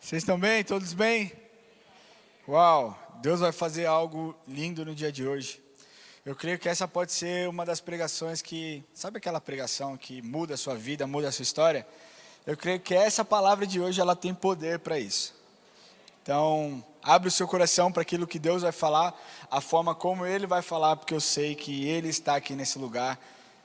Vocês estão bem? Todos bem? Uau! Deus vai fazer algo lindo no dia de hoje. Eu creio que essa pode ser uma das pregações que... Sabe aquela pregação que muda a sua vida, muda a sua história? Eu creio que essa palavra de hoje, ela tem poder para isso. Então, abre o seu coração para aquilo que Deus vai falar, a forma como Ele vai falar, porque eu sei que Ele está aqui nesse lugar,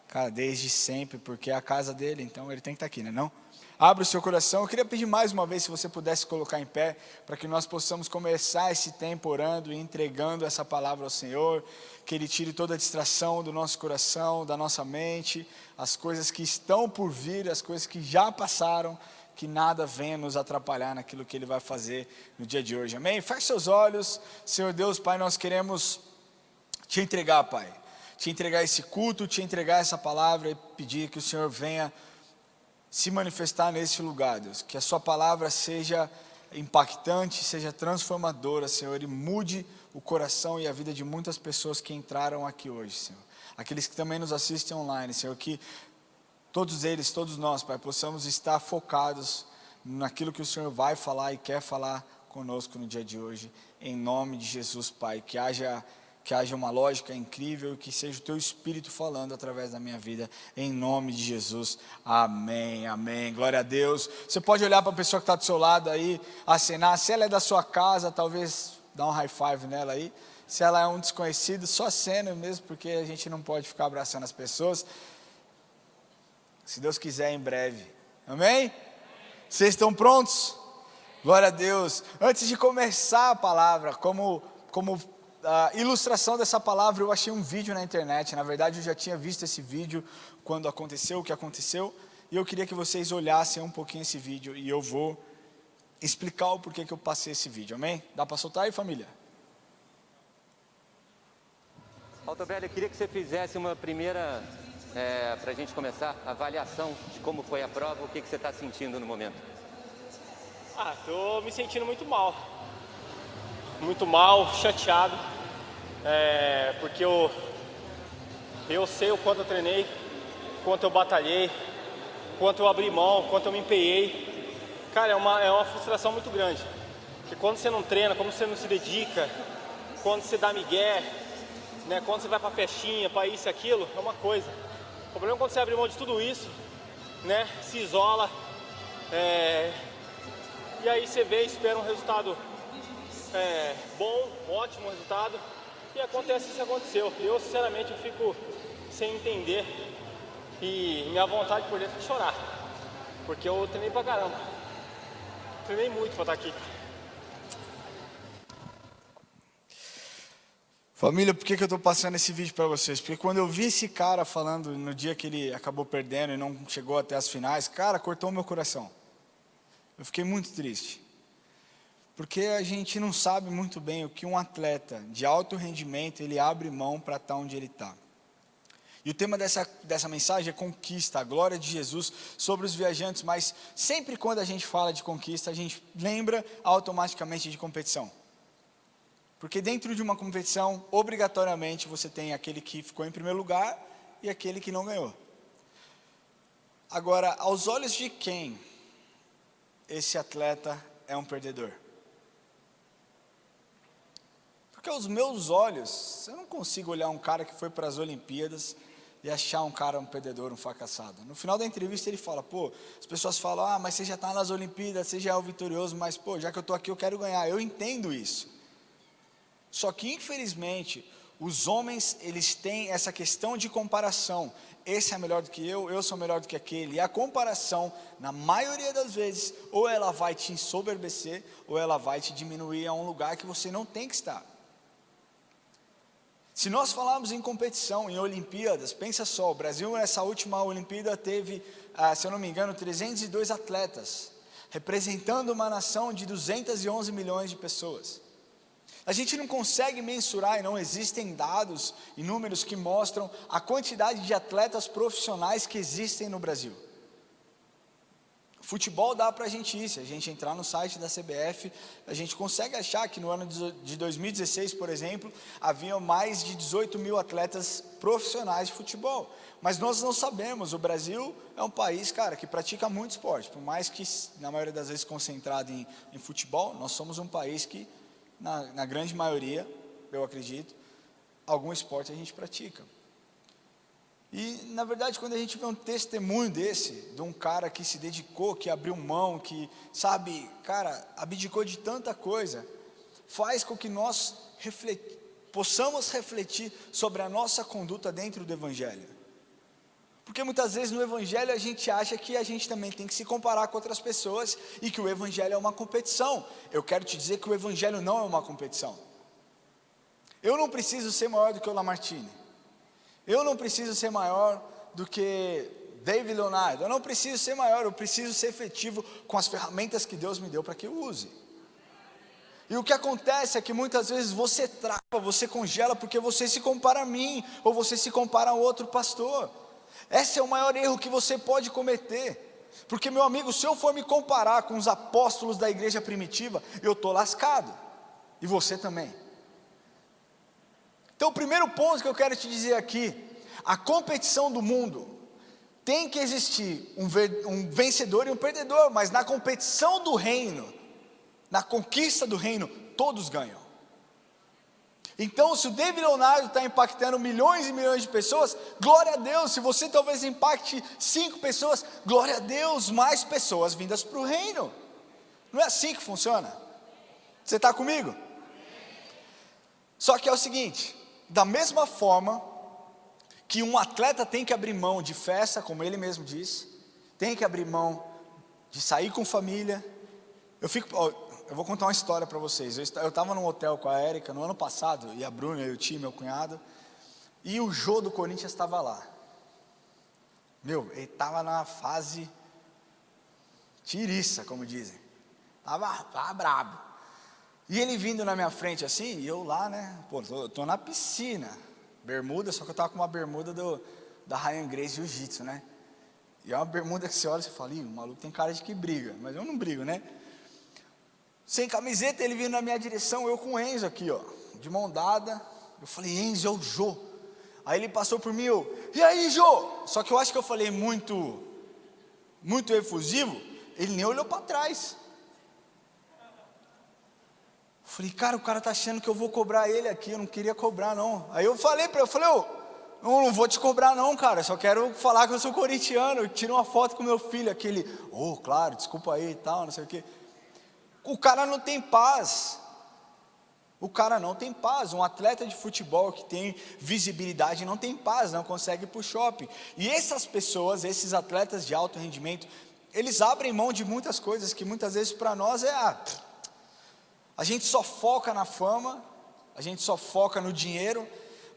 cara, desde sempre, porque é a casa dele, então Ele tem que estar aqui, né não? Abre o seu coração. Eu queria pedir mais uma vez, se você pudesse colocar em pé, para que nós possamos começar esse tempo orando e entregando essa palavra ao Senhor, que Ele tire toda a distração do nosso coração, da nossa mente, as coisas que estão por vir, as coisas que já passaram, que nada venha nos atrapalhar naquilo que Ele vai fazer no dia de hoje, amém? Feche seus olhos. Senhor Deus, Pai, nós queremos te entregar, Pai, te entregar esse culto, te entregar essa palavra e pedir que o Senhor venha se manifestar nesse lugar, Deus, que a sua palavra seja impactante, seja transformadora, Senhor, e mude o coração e a vida de muitas pessoas que entraram aqui hoje, Senhor, aqueles que também nos assistem online, Senhor, que todos eles, todos nós, Pai, possamos estar focados naquilo que o Senhor vai falar e quer falar conosco no dia de hoje, em nome de Jesus, Pai, que haja uma lógica incrível, que seja o Teu Espírito falando através da minha vida, em nome de Jesus, amém, amém, glória a Deus. Você pode olhar para a pessoa que está do seu lado aí, acenar, se ela é da sua casa, talvez dá um high five nela aí, se ela é um desconhecido, só acena mesmo, porque a gente não pode ficar abraçando as pessoas, se Deus quiser em breve, amém? Vocês estão prontos? Glória a Deus. Antes de começar a palavra, como a ilustração dessa palavra, eu achei um vídeo na internet. Na verdade, eu já tinha visto esse vídeo quando aconteceu o que aconteceu, e eu queria que vocês olhassem um pouquinho esse vídeo, e eu vou explicar o porquê que eu passei esse vídeo, amém? Dá para soltar aí, família? Altobelli, eu queria que você fizesse uma primeira, para a gente começar, avaliação de como foi a prova, o que você está sentindo no momento. Tô me sentindo muito mal, chateado, porque eu sei o quanto eu treinei, quanto eu batalhei, quanto eu abri mão, quanto eu me empenhei. Cara, é uma frustração muito grande, porque quando você não treina, quando você não se dedica, quando você dá migué, né, quando você vai pra festinha, pra isso e aquilo, é uma coisa. O problema é quando você abre mão de tudo isso, né, se isola, e aí você vê e espera um resultado bom, ótimo resultado, e acontece isso que aconteceu. Eu, sinceramente, eu fico sem entender, e minha vontade por dentro é de chorar, porque eu treinei pra caramba, treinei muito pra estar aqui. Família, por que eu estou passando esse vídeo para vocês? Porque quando eu vi esse cara falando no dia que ele acabou perdendo e não chegou até as finais, cara, cortou o meu coração. Eu fiquei muito triste. Porque a gente não sabe muito bem o que um atleta de alto rendimento, ele abre mão para estar onde ele está. E o tema dessa mensagem é conquista, a glória de Jesus sobre os viajantes, mas sempre quando a gente fala de conquista, a gente lembra automaticamente de competição. Porque dentro de uma competição, obrigatoriamente, você tem aquele que ficou em primeiro lugar e aquele que não ganhou. Agora, aos olhos de quem esse atleta é um perdedor? Porque aos meus olhos, eu não consigo olhar um cara que foi para as Olimpíadas e achar um cara um perdedor, um fracassado. No final da entrevista ele fala, as pessoas falam, mas você já está nas Olimpíadas, você já é o vitorioso, mas já que eu estou aqui eu quero ganhar. Eu entendo isso. Só que, infelizmente, os homens, eles têm essa questão de comparação. Esse é melhor do que eu sou melhor do que aquele. E a comparação, na maioria das vezes, ou ela vai te ensoberbecer, ou ela vai te diminuir a um lugar que você não tem que estar. Se nós falarmos em competição, em Olimpíadas, pensa só, o Brasil nessa última Olimpíada teve, se eu não me engano, 302 atletas, representando uma nação de 211 milhões de pessoas. A gente não consegue mensurar e não existem dados e números que mostram a quantidade de atletas profissionais que existem no Brasil. Futebol dá para a gente ir, se a gente entrar no site da CBF, a gente consegue achar que no ano de 2016, por exemplo, havia mais de 18 mil atletas profissionais de futebol. Mas nós não sabemos, o Brasil é um país, cara, que pratica muito esporte. Por mais que, na maioria das vezes, concentrado em futebol, nós somos um país que, na grande maioria, eu acredito, algum esporte a gente pratica. E, na verdade, quando a gente vê um testemunho desse, de um cara que se dedicou, que abriu mão, que, sabe, cara, abdicou de tanta coisa, faz com que nós possamos refletir sobre a nossa conduta dentro do Evangelho. Porque muitas vezes no Evangelho a gente acha que a gente também tem que se comparar com outras pessoas e que o Evangelho é uma competição. Eu quero te dizer que o Evangelho não é uma competição. Eu não preciso ser maior do que o Lamartine. Eu não preciso ser maior do que David Leonardo. Eu não preciso ser maior, eu preciso ser efetivo com as ferramentas que Deus me deu para que eu use. E o que acontece é que muitas vezes você trava, você congela porque você se compara a mim, ou você se compara a outro pastor. Esse é o maior erro que você pode cometer. Porque, meu amigo, se eu for me comparar com os apóstolos da igreja primitiva, eu estou lascado. E você também. Então, o primeiro ponto que eu quero te dizer aqui, a competição do mundo, tem que existir um vencedor e um perdedor, mas na competição do reino, na conquista do reino, todos ganham. Então, se o David Leonardo está impactando milhões e milhões de pessoas, glória a Deus. Se você talvez impacte 5 pessoas, glória a Deus, mais pessoas vindas para o reino. Não é assim que funciona? Você está comigo? Só que é o seguinte, da mesma forma que um atleta tem que abrir mão de festa, como ele mesmo disse, tem que abrir mão de sair com família. Eu vou contar uma história para vocês. Eu estava num hotel com a Érica no ano passado, e a Bruna e o Tim, meu cunhado, e o Jô do Corinthians estava lá. Ele estava na fase tiriça, como dizem. Estava brabo. E ele vindo na minha frente assim, e eu lá, né? Tô na piscina, bermuda, só que eu estava com uma bermuda da Ryan Grace Jiu-Jitsu, né? E é uma bermuda que você olha e você fala, o maluco tem cara de que briga, mas eu não brigo, né? Sem camiseta, ele vindo na minha direção, eu com o Enzo aqui, ó, de mão dada. Eu falei, Enzo, é o Jô. Aí ele passou por mim, e aí, Jô? Só que eu acho que eu falei muito efusivo, ele nem olhou para trás. Eu falei, cara, o cara tá achando que eu vou cobrar ele aqui, eu não queria cobrar não. Aí eu falei para ele, eu não vou te cobrar não, cara, só quero falar que eu sou corintiano, tira uma foto com meu filho, aquele, claro, desculpa aí e tal, não sei o quê. O cara não tem paz. O cara não tem paz. Um atleta de futebol que tem visibilidade não tem paz, não consegue ir para o shopping. E essas pessoas, esses atletas de alto rendimento, eles abrem mão de muitas coisas que muitas vezes para nós a gente só foca na fama, a gente só foca no dinheiro,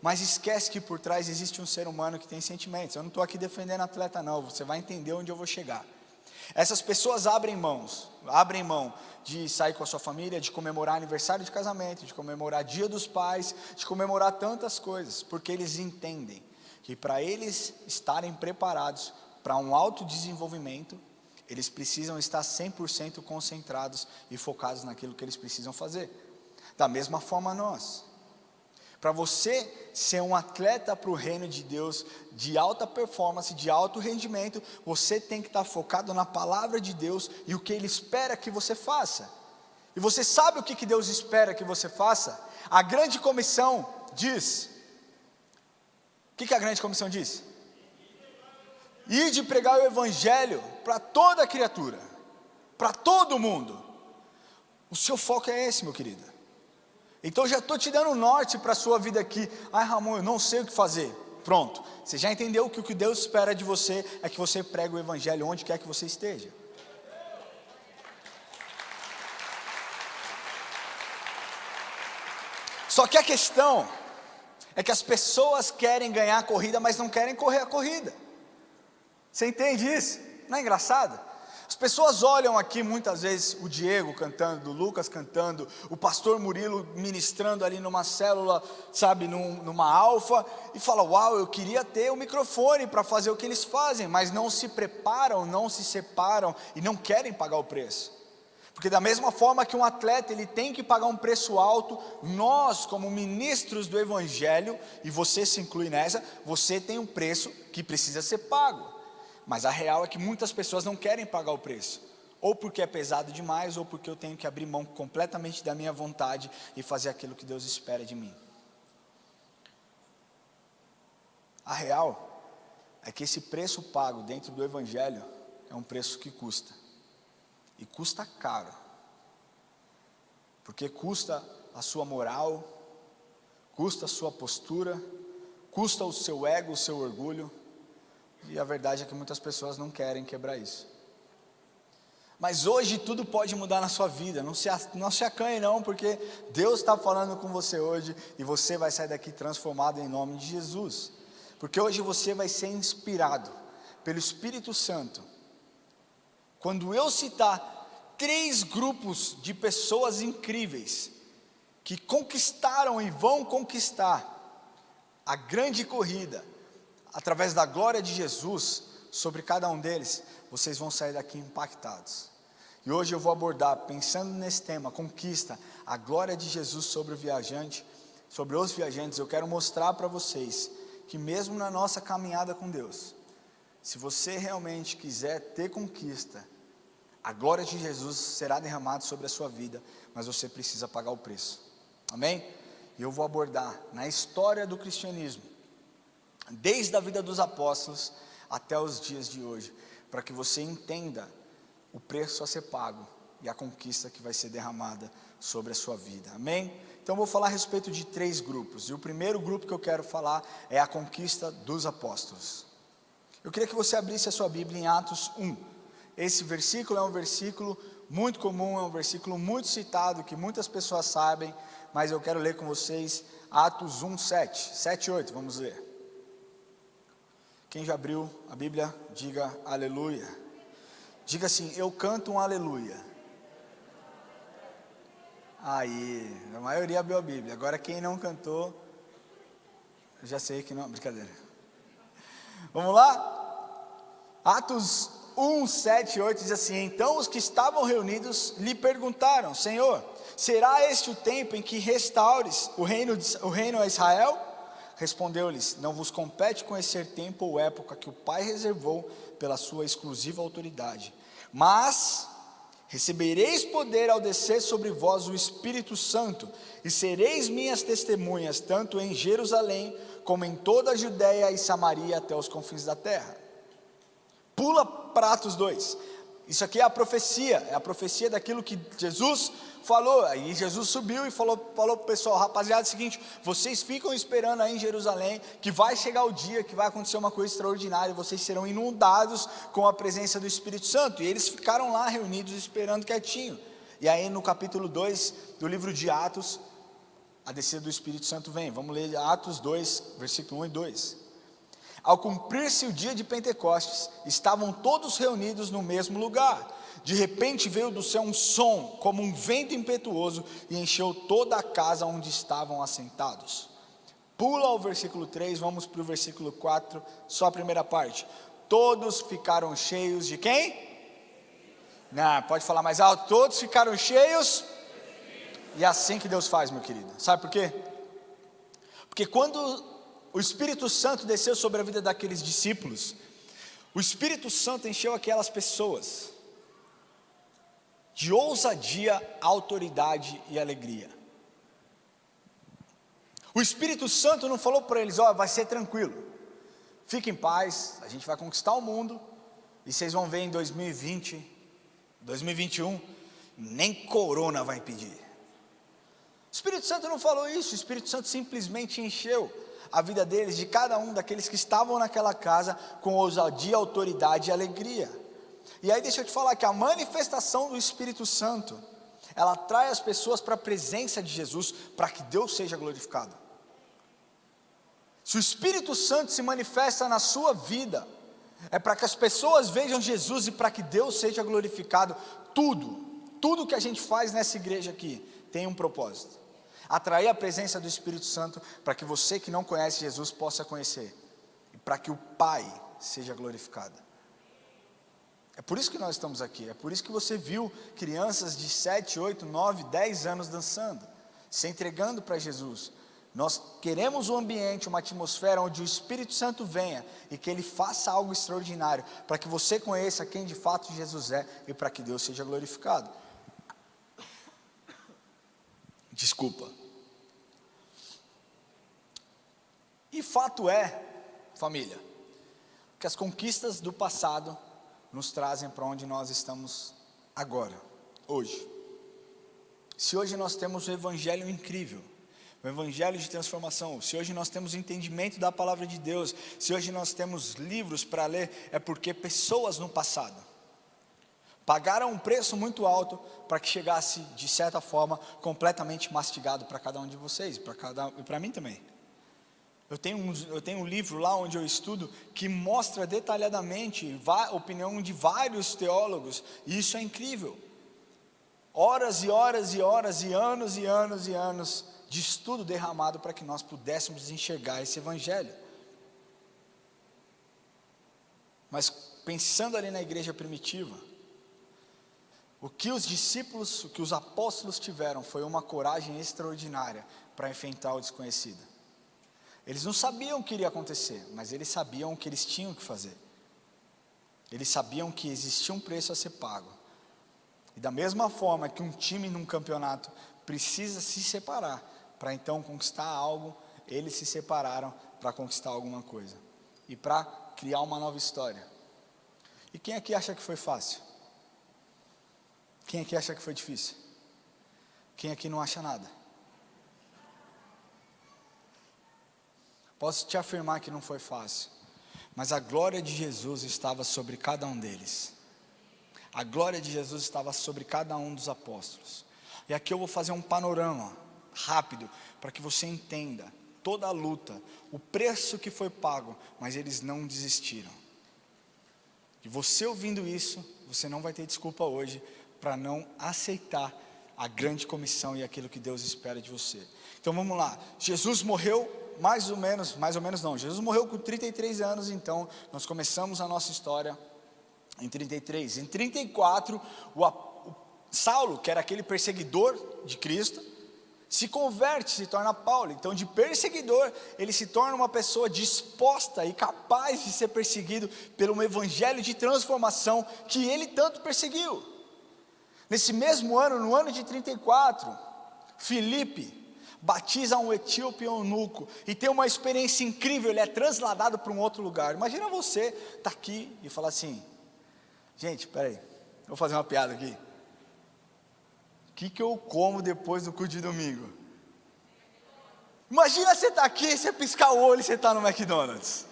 mas esquece que por trás existe um ser humano que tem sentimentos. Eu não estou aqui defendendo atleta não, você vai entender onde eu vou chegar. Essas pessoas abrem mão de sair com a sua família, de comemorar aniversário de casamento, de comemorar Dia dos Pais, de comemorar tantas coisas, porque eles entendem que para eles estarem preparados para um autodesenvolvimento, eles precisam estar 100% concentrados e focados naquilo que eles precisam fazer. Da mesma forma nós. Para você ser um atleta para o reino de Deus, de alta performance, de alto rendimento, você tem que estar focado na palavra de Deus e o que Ele espera que você faça. E você sabe o que Deus espera que você faça? A grande comissão diz, o que a grande comissão diz? Ir de pregar o evangelho para toda criatura, para todo mundo. O seu foco é esse, meu querido. Então já estou te dando um norte para a sua vida aqui. Ramon, eu não sei o que fazer. Pronto, você já entendeu que o que Deus espera de você é que você pregue o evangelho onde quer que você esteja. Só que a questão é que as pessoas querem ganhar a corrida, mas não querem correr a corrida. Você entende isso? Não é engraçado? As pessoas olham aqui muitas vezes o Diego cantando, o Lucas cantando, o pastor Murilo ministrando ali numa célula, sabe, numa alfa, e falam: uau, eu queria ter o microfone para fazer o que eles fazem, mas não se preparam, não se separam e não querem pagar o preço. Porque da mesma forma que um atleta ele tem que pagar um preço alto, nós como ministros do Evangelho, e você se inclui nessa, você tem um preço que precisa ser pago. Mas a real é que muitas pessoas não querem pagar o preço, ou porque é pesado demais, ou porque eu tenho que abrir mão completamente da minha vontade e fazer aquilo que Deus espera de mim. A real é que esse preço pago dentro do Evangelho é um preço que custa, e custa caro, porque custa a sua moral, custa a sua postura, custa o seu ego, o seu orgulho. E a verdade é que muitas pessoas não querem quebrar isso. Mas hoje tudo pode mudar na sua vida. Não se acanhe não, porque Deus está falando com você hoje, e você vai sair daqui transformado em nome de Jesus. Porque hoje você vai ser inspirado pelo Espírito Santo. Quando eu citar 3 grupos de pessoas incríveis, que conquistaram e vão conquistar a grande corrida, através da glória de Jesus, sobre cada um deles, vocês vão sair daqui impactados. E hoje eu vou abordar, pensando nesse tema, conquista, a glória de Jesus sobre o viajante, sobre os viajantes. Eu quero mostrar para vocês, que mesmo na nossa caminhada com Deus, se você realmente quiser ter conquista, a glória de Jesus será derramada sobre a sua vida, mas você precisa pagar o preço, amém? E eu vou abordar, na história do cristianismo, desde a vida dos apóstolos até os dias de hoje, para que você entenda o preço a ser pago e a conquista que vai ser derramada sobre a sua vida, amém? Então eu vou falar a respeito de 3 grupos, e o primeiro grupo que eu quero falar é a conquista dos apóstolos. Eu queria que você abrisse a sua Bíblia em Atos 1, esse versículo é um versículo muito comum, é um versículo muito citado, que muitas pessoas sabem, mas eu quero ler com vocês Atos 1, 7 e 8, vamos ler. Quem já abriu a Bíblia, diga aleluia. Diga assim: eu canto um aleluia. Aí, a maioria abriu a Bíblia. Agora quem não cantou, eu já sei que não, brincadeira. Vamos lá? Atos 1, 7 e 8 diz assim: então os que estavam reunidos lhe perguntaram: Senhor, será este o tempo em que restaures o reino a Israel? Respondeu-lhes: não vos compete conhecer tempo ou época que o Pai reservou pela sua exclusiva autoridade, mas recebereis poder ao descer sobre vós o Espírito Santo, e sereis minhas testemunhas, tanto em Jerusalém, como em toda a Judéia e Samaria, até os confins da terra. Pula para Atos 2, isso aqui é a profecia daquilo que Jesus falou. Aí Jesus subiu e falou para o pessoal: rapaziada, é o seguinte, vocês ficam esperando aí em Jerusalém, que vai chegar o dia que vai acontecer uma coisa extraordinária, e vocês serão inundados com a presença do Espírito Santo. E eles ficaram lá reunidos esperando quietinho. E aí no capítulo 2 do livro de Atos, a descida do Espírito Santo vem. Vamos ler Atos 2, versículo 1 e 2. Ao cumprir-se o dia de Pentecostes, estavam todos reunidos no mesmo lugar. De repente veio do céu um som, como um vento impetuoso, e encheu toda a casa onde estavam assentados. Pula ao versículo 3, vamos para o versículo 4, só a primeira parte. Todos ficaram cheios de quem? Não, pode falar mais alto. Todos ficaram cheios. E é assim que Deus faz, meu querido. Sabe por quê? Porque quando o Espírito Santo desceu sobre a vida daqueles discípulos, o Espírito Santo encheu aquelas pessoas de ousadia, autoridade e alegria. O Espírito Santo não falou para eles: ó, vai ser tranquilo, fique em paz, a gente vai conquistar o mundo, e vocês vão ver em 2020, 2021, nem corona vai impedir. O Espírito Santo não falou isso, o Espírito Santo simplesmente encheu a vida deles, de cada um daqueles que estavam naquela casa, com ousadia, autoridade e alegria. E aí deixa eu te falar que a manifestação do Espírito Santo, ela atrai as pessoas para a presença de Jesus, para que Deus seja glorificado. Se o Espírito Santo se manifesta na sua vida, é para que as pessoas vejam Jesus e para que Deus seja glorificado. Tudo que a gente faz nessa igreja aqui tem um propósito: atrair a presença do Espírito Santo para que você que não conhece Jesus possa conhecer, e para que o Pai seja glorificado. É por isso que nós estamos aqui, é por isso que você viu crianças de 7, 8, 9, 10 anos dançando, se entregando para Jesus. Nós queremos um ambiente, uma atmosfera onde o Espírito Santo venha e que Ele faça algo extraordinário, para que você conheça quem de fato Jesus é e para que Deus seja glorificado. Desculpa. E fato é, família, que as conquistas do passado nos trazem para onde nós estamos agora, hoje. Se hoje nós temos um evangelho incrível, um evangelho de transformação, se hoje nós temos entendimento da palavra de Deus, se hoje nós temos livros para ler, é porque pessoas no passado pagaram um preço muito alto para que chegasse, de certa forma, completamente mastigado para cada um de vocês, e para mim também. Eu tenho um livro lá onde eu estudo que mostra detalhadamente a opinião de vários teólogos, e isso é incrível. Horas e horas e horas e anos e anos e anos de estudo derramado para que nós pudéssemos enxergar esse evangelho. Mas pensando ali na igreja primitiva, o que os discípulos, o que os apóstolos tiveram foi uma coragem extraordinária para enfrentar o desconhecido. Eles não sabiam o que iria acontecer, mas eles sabiam o que eles tinham que fazer. Eles sabiam que existia um preço a ser pago. E da mesma forma que um time num campeonato precisa se separar para então conquistar algo, eles se separaram para conquistar alguma coisa e para criar uma nova história. E quem aqui acha que foi fácil? Quem aqui acha que foi difícil? Quem aqui não acha nada? Posso te afirmar que não foi fácil, mas a glória de Jesus estava sobre cada um deles. A glória de Jesus estava sobre cada um dos apóstolos. E aqui eu vou fazer um panorama rápido, para que você entenda toda a luta, o preço que foi pago, mas eles não desistiram. E você ouvindo isso, você não vai ter desculpa hoje para não aceitar a grande comissão e aquilo que Deus espera de você. Então vamos lá, Jesus morreu mais ou menos não, Jesus morreu com 33 anos, então nós começamos a nossa história em 33, em 34, Saulo, que era aquele perseguidor de Cristo, se converte, se torna Paulo. Então de perseguidor, ele se torna uma pessoa disposta e capaz de ser perseguido pelo evangelho de transformação que ele tanto perseguiu. Nesse mesmo ano, no ano de 34, Filipe batiza um etíope eunuco e tem uma experiência incrível, ele é trasladado para um outro lugar. Imagina você estar aqui e falar assim: gente, peraí, vou fazer uma piada aqui. O que eu como depois do culto de domingo? Imagina você estar aqui, você piscar o olho e você está no McDonald's.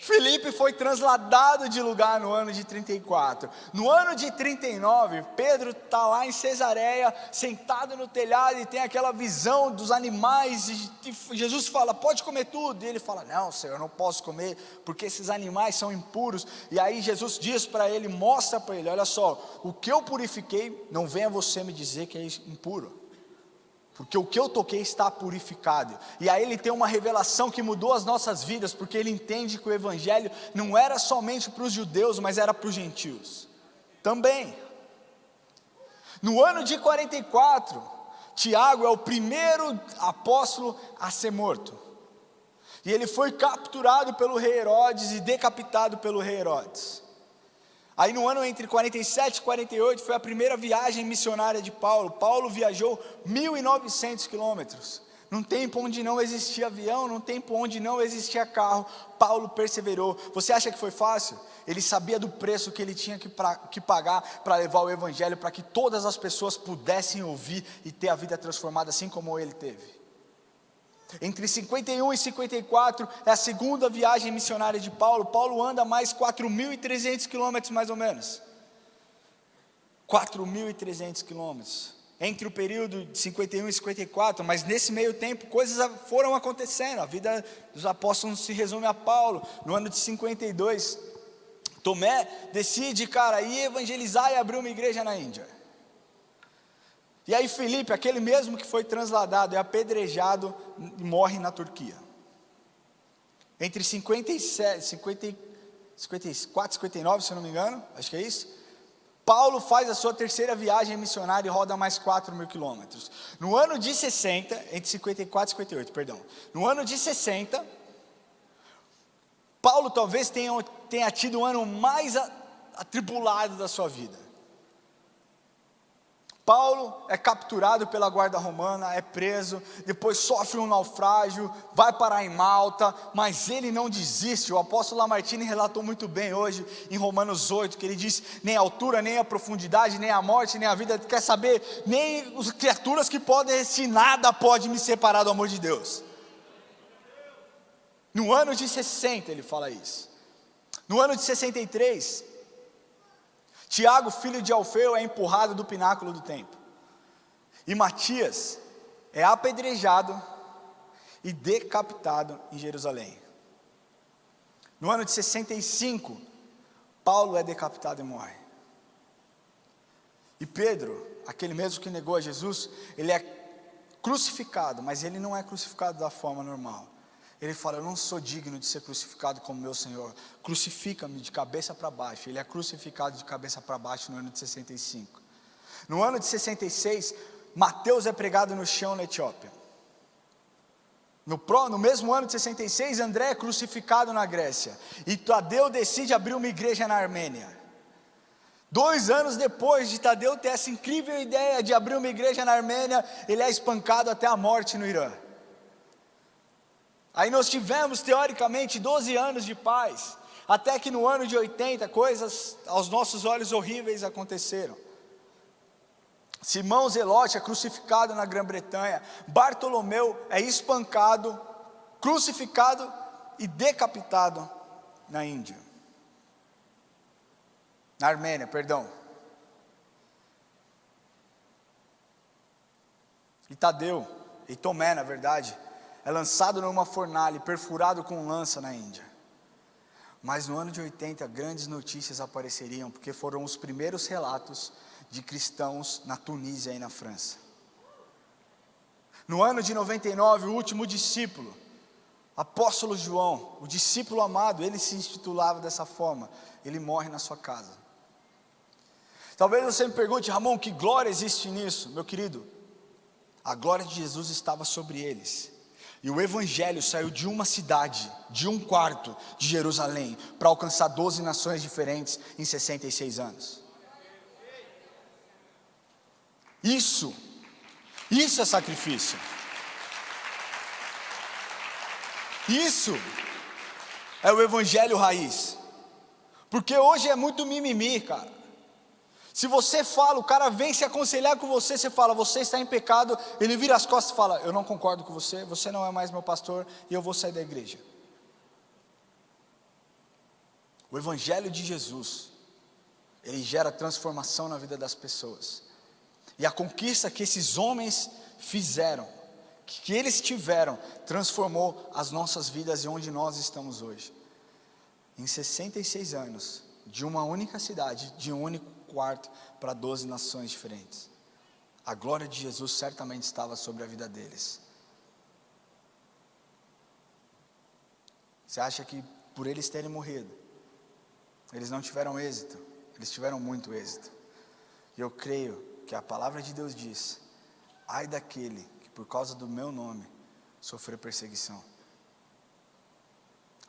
Filipe foi trasladado de lugar no ano de 34. No ano de 39, Pedro está lá em Cesareia, sentado no telhado e tem aquela visão dos animais. E Jesus fala: pode comer tudo. E ele fala: não, Senhor, eu não posso comer, porque esses animais são impuros. E aí Jesus diz para ele, mostra para ele: olha só, o que eu purifiquei, não venha você me dizer que é impuro, porque o que eu toquei está purificado. E aí ele tem uma revelação que mudou as nossas vidas, porque ele entende que o evangelho não era somente para os judeus, mas era para os gentios também. No ano de 44, Tiago é o primeiro apóstolo a ser morto, e ele foi capturado pelo rei Herodes e decapitado pelo rei Herodes. Aí no ano entre 47 e 48 foi a primeira viagem missionária de Paulo. Paulo viajou 1.900 quilômetros. Num tempo onde não existia avião, num tempo onde não existia carro, Paulo perseverou. Você acha que foi fácil? Ele sabia do preço que ele tinha que pagar para levar o evangelho, para que todas as pessoas pudessem ouvir e ter a vida transformada assim como ele teve. Entre 51 e 54 é a segunda viagem missionária de Paulo. Paulo anda mais 4.300 quilômetros mais ou menos. 4.300 quilômetros. entre o período de 51 e 54, mas nesse meio tempo coisas foram acontecendo. A vida dos apóstolos não se resume a Paulo. No ano de 52, Tomé decide, cara, ir evangelizar e abrir uma igreja na Índia. E aí Filipe, aquele mesmo que foi transladado, é apedrejado e morre na Turquia. Entre 54 e 59, se eu não me engano, acho que é isso. Paulo faz a sua terceira viagem missionária e roda mais 4.000 quilômetros. No ano de 60, entre 54 e 58, perdão. No ano de 60, Paulo talvez tenha tido o ano mais atribulado da sua vida. Paulo é capturado pela guarda romana, é preso, depois sofre um naufrágio, vai parar em Malta, mas ele não desiste. O apóstolo Lamartine relatou muito bem hoje em Romanos 8, que ele diz: nem a altura, nem a profundidade, nem a morte, nem a vida, quer saber, nem as criaturas que podem existir, nada pode me separar do amor de Deus. No ano de 60 ele fala isso. No ano de 63, Tiago, filho de Alfeu, é empurrado do pináculo do templo. E Matias é apedrejado e decapitado em Jerusalém. No ano de 65, Paulo é decapitado e morre. E Pedro, aquele mesmo que negou a Jesus, ele é crucificado, mas ele não é crucificado da forma normal. Ele fala: eu não sou digno de ser crucificado como meu Senhor, crucifica-me de cabeça para baixo. Ele é crucificado de cabeça para baixo no ano de 65. No ano de 66, Mateus é pregado no chão na Etiópia. No mesmo ano de 66, André é crucificado na Grécia. E Tadeu decide abrir uma igreja na Armênia. 2 anos depois de Tadeu ter essa incrível ideia de abrir uma igreja na Armênia, ele é espancado até a morte no Irã. Aí nós tivemos, teoricamente, 12 anos de paz, até que no ano de 80, coisas aos nossos olhos horríveis aconteceram. Simão Zelote é crucificado na Grã-Bretanha, Bartolomeu é espancado, crucificado e decapitado na Índia. Na Armênia, perdão. E Tadeu, e Tomé na verdade, é lançado numa fornalha, perfurado com lança na Índia. Mas no ano de 80, grandes notícias apareceriam, porque foram os primeiros relatos de cristãos na Tunísia e na França. No ano de 99, o último discípulo, apóstolo João, o discípulo amado, ele se intitulava dessa forma, ele morre na sua casa. Talvez você me pergunte: Ramon, que glória existe nisso? Meu querido, a glória de Jesus estava sobre eles. E o evangelho saiu de uma cidade, de um quarto de Jerusalém, para alcançar 12 nações diferentes em 66 anos. Isso é sacrifício. Isso é o evangelho raiz. Porque hoje é muito mimimi, cara. Se você fala, o cara vem se aconselhar com você, você fala: você está em pecado, ele vira as costas e fala: eu não concordo com você, você não é mais meu pastor e eu vou sair da igreja. O evangelho de Jesus, ele gera transformação na vida das pessoas. E a conquista que esses homens fizeram, que eles tiveram, transformou as nossas vidas e onde nós estamos hoje. Em 66 anos, de uma única cidade, de um único quarto, para 12 nações diferentes. A glória de Jesus certamente estava sobre a vida deles. Você acha que por eles terem morrido, eles não tiveram êxito? Eles tiveram muito êxito. E eu creio que a palavra de Deus diz: ai daquele que por causa do meu nome sofrer perseguição.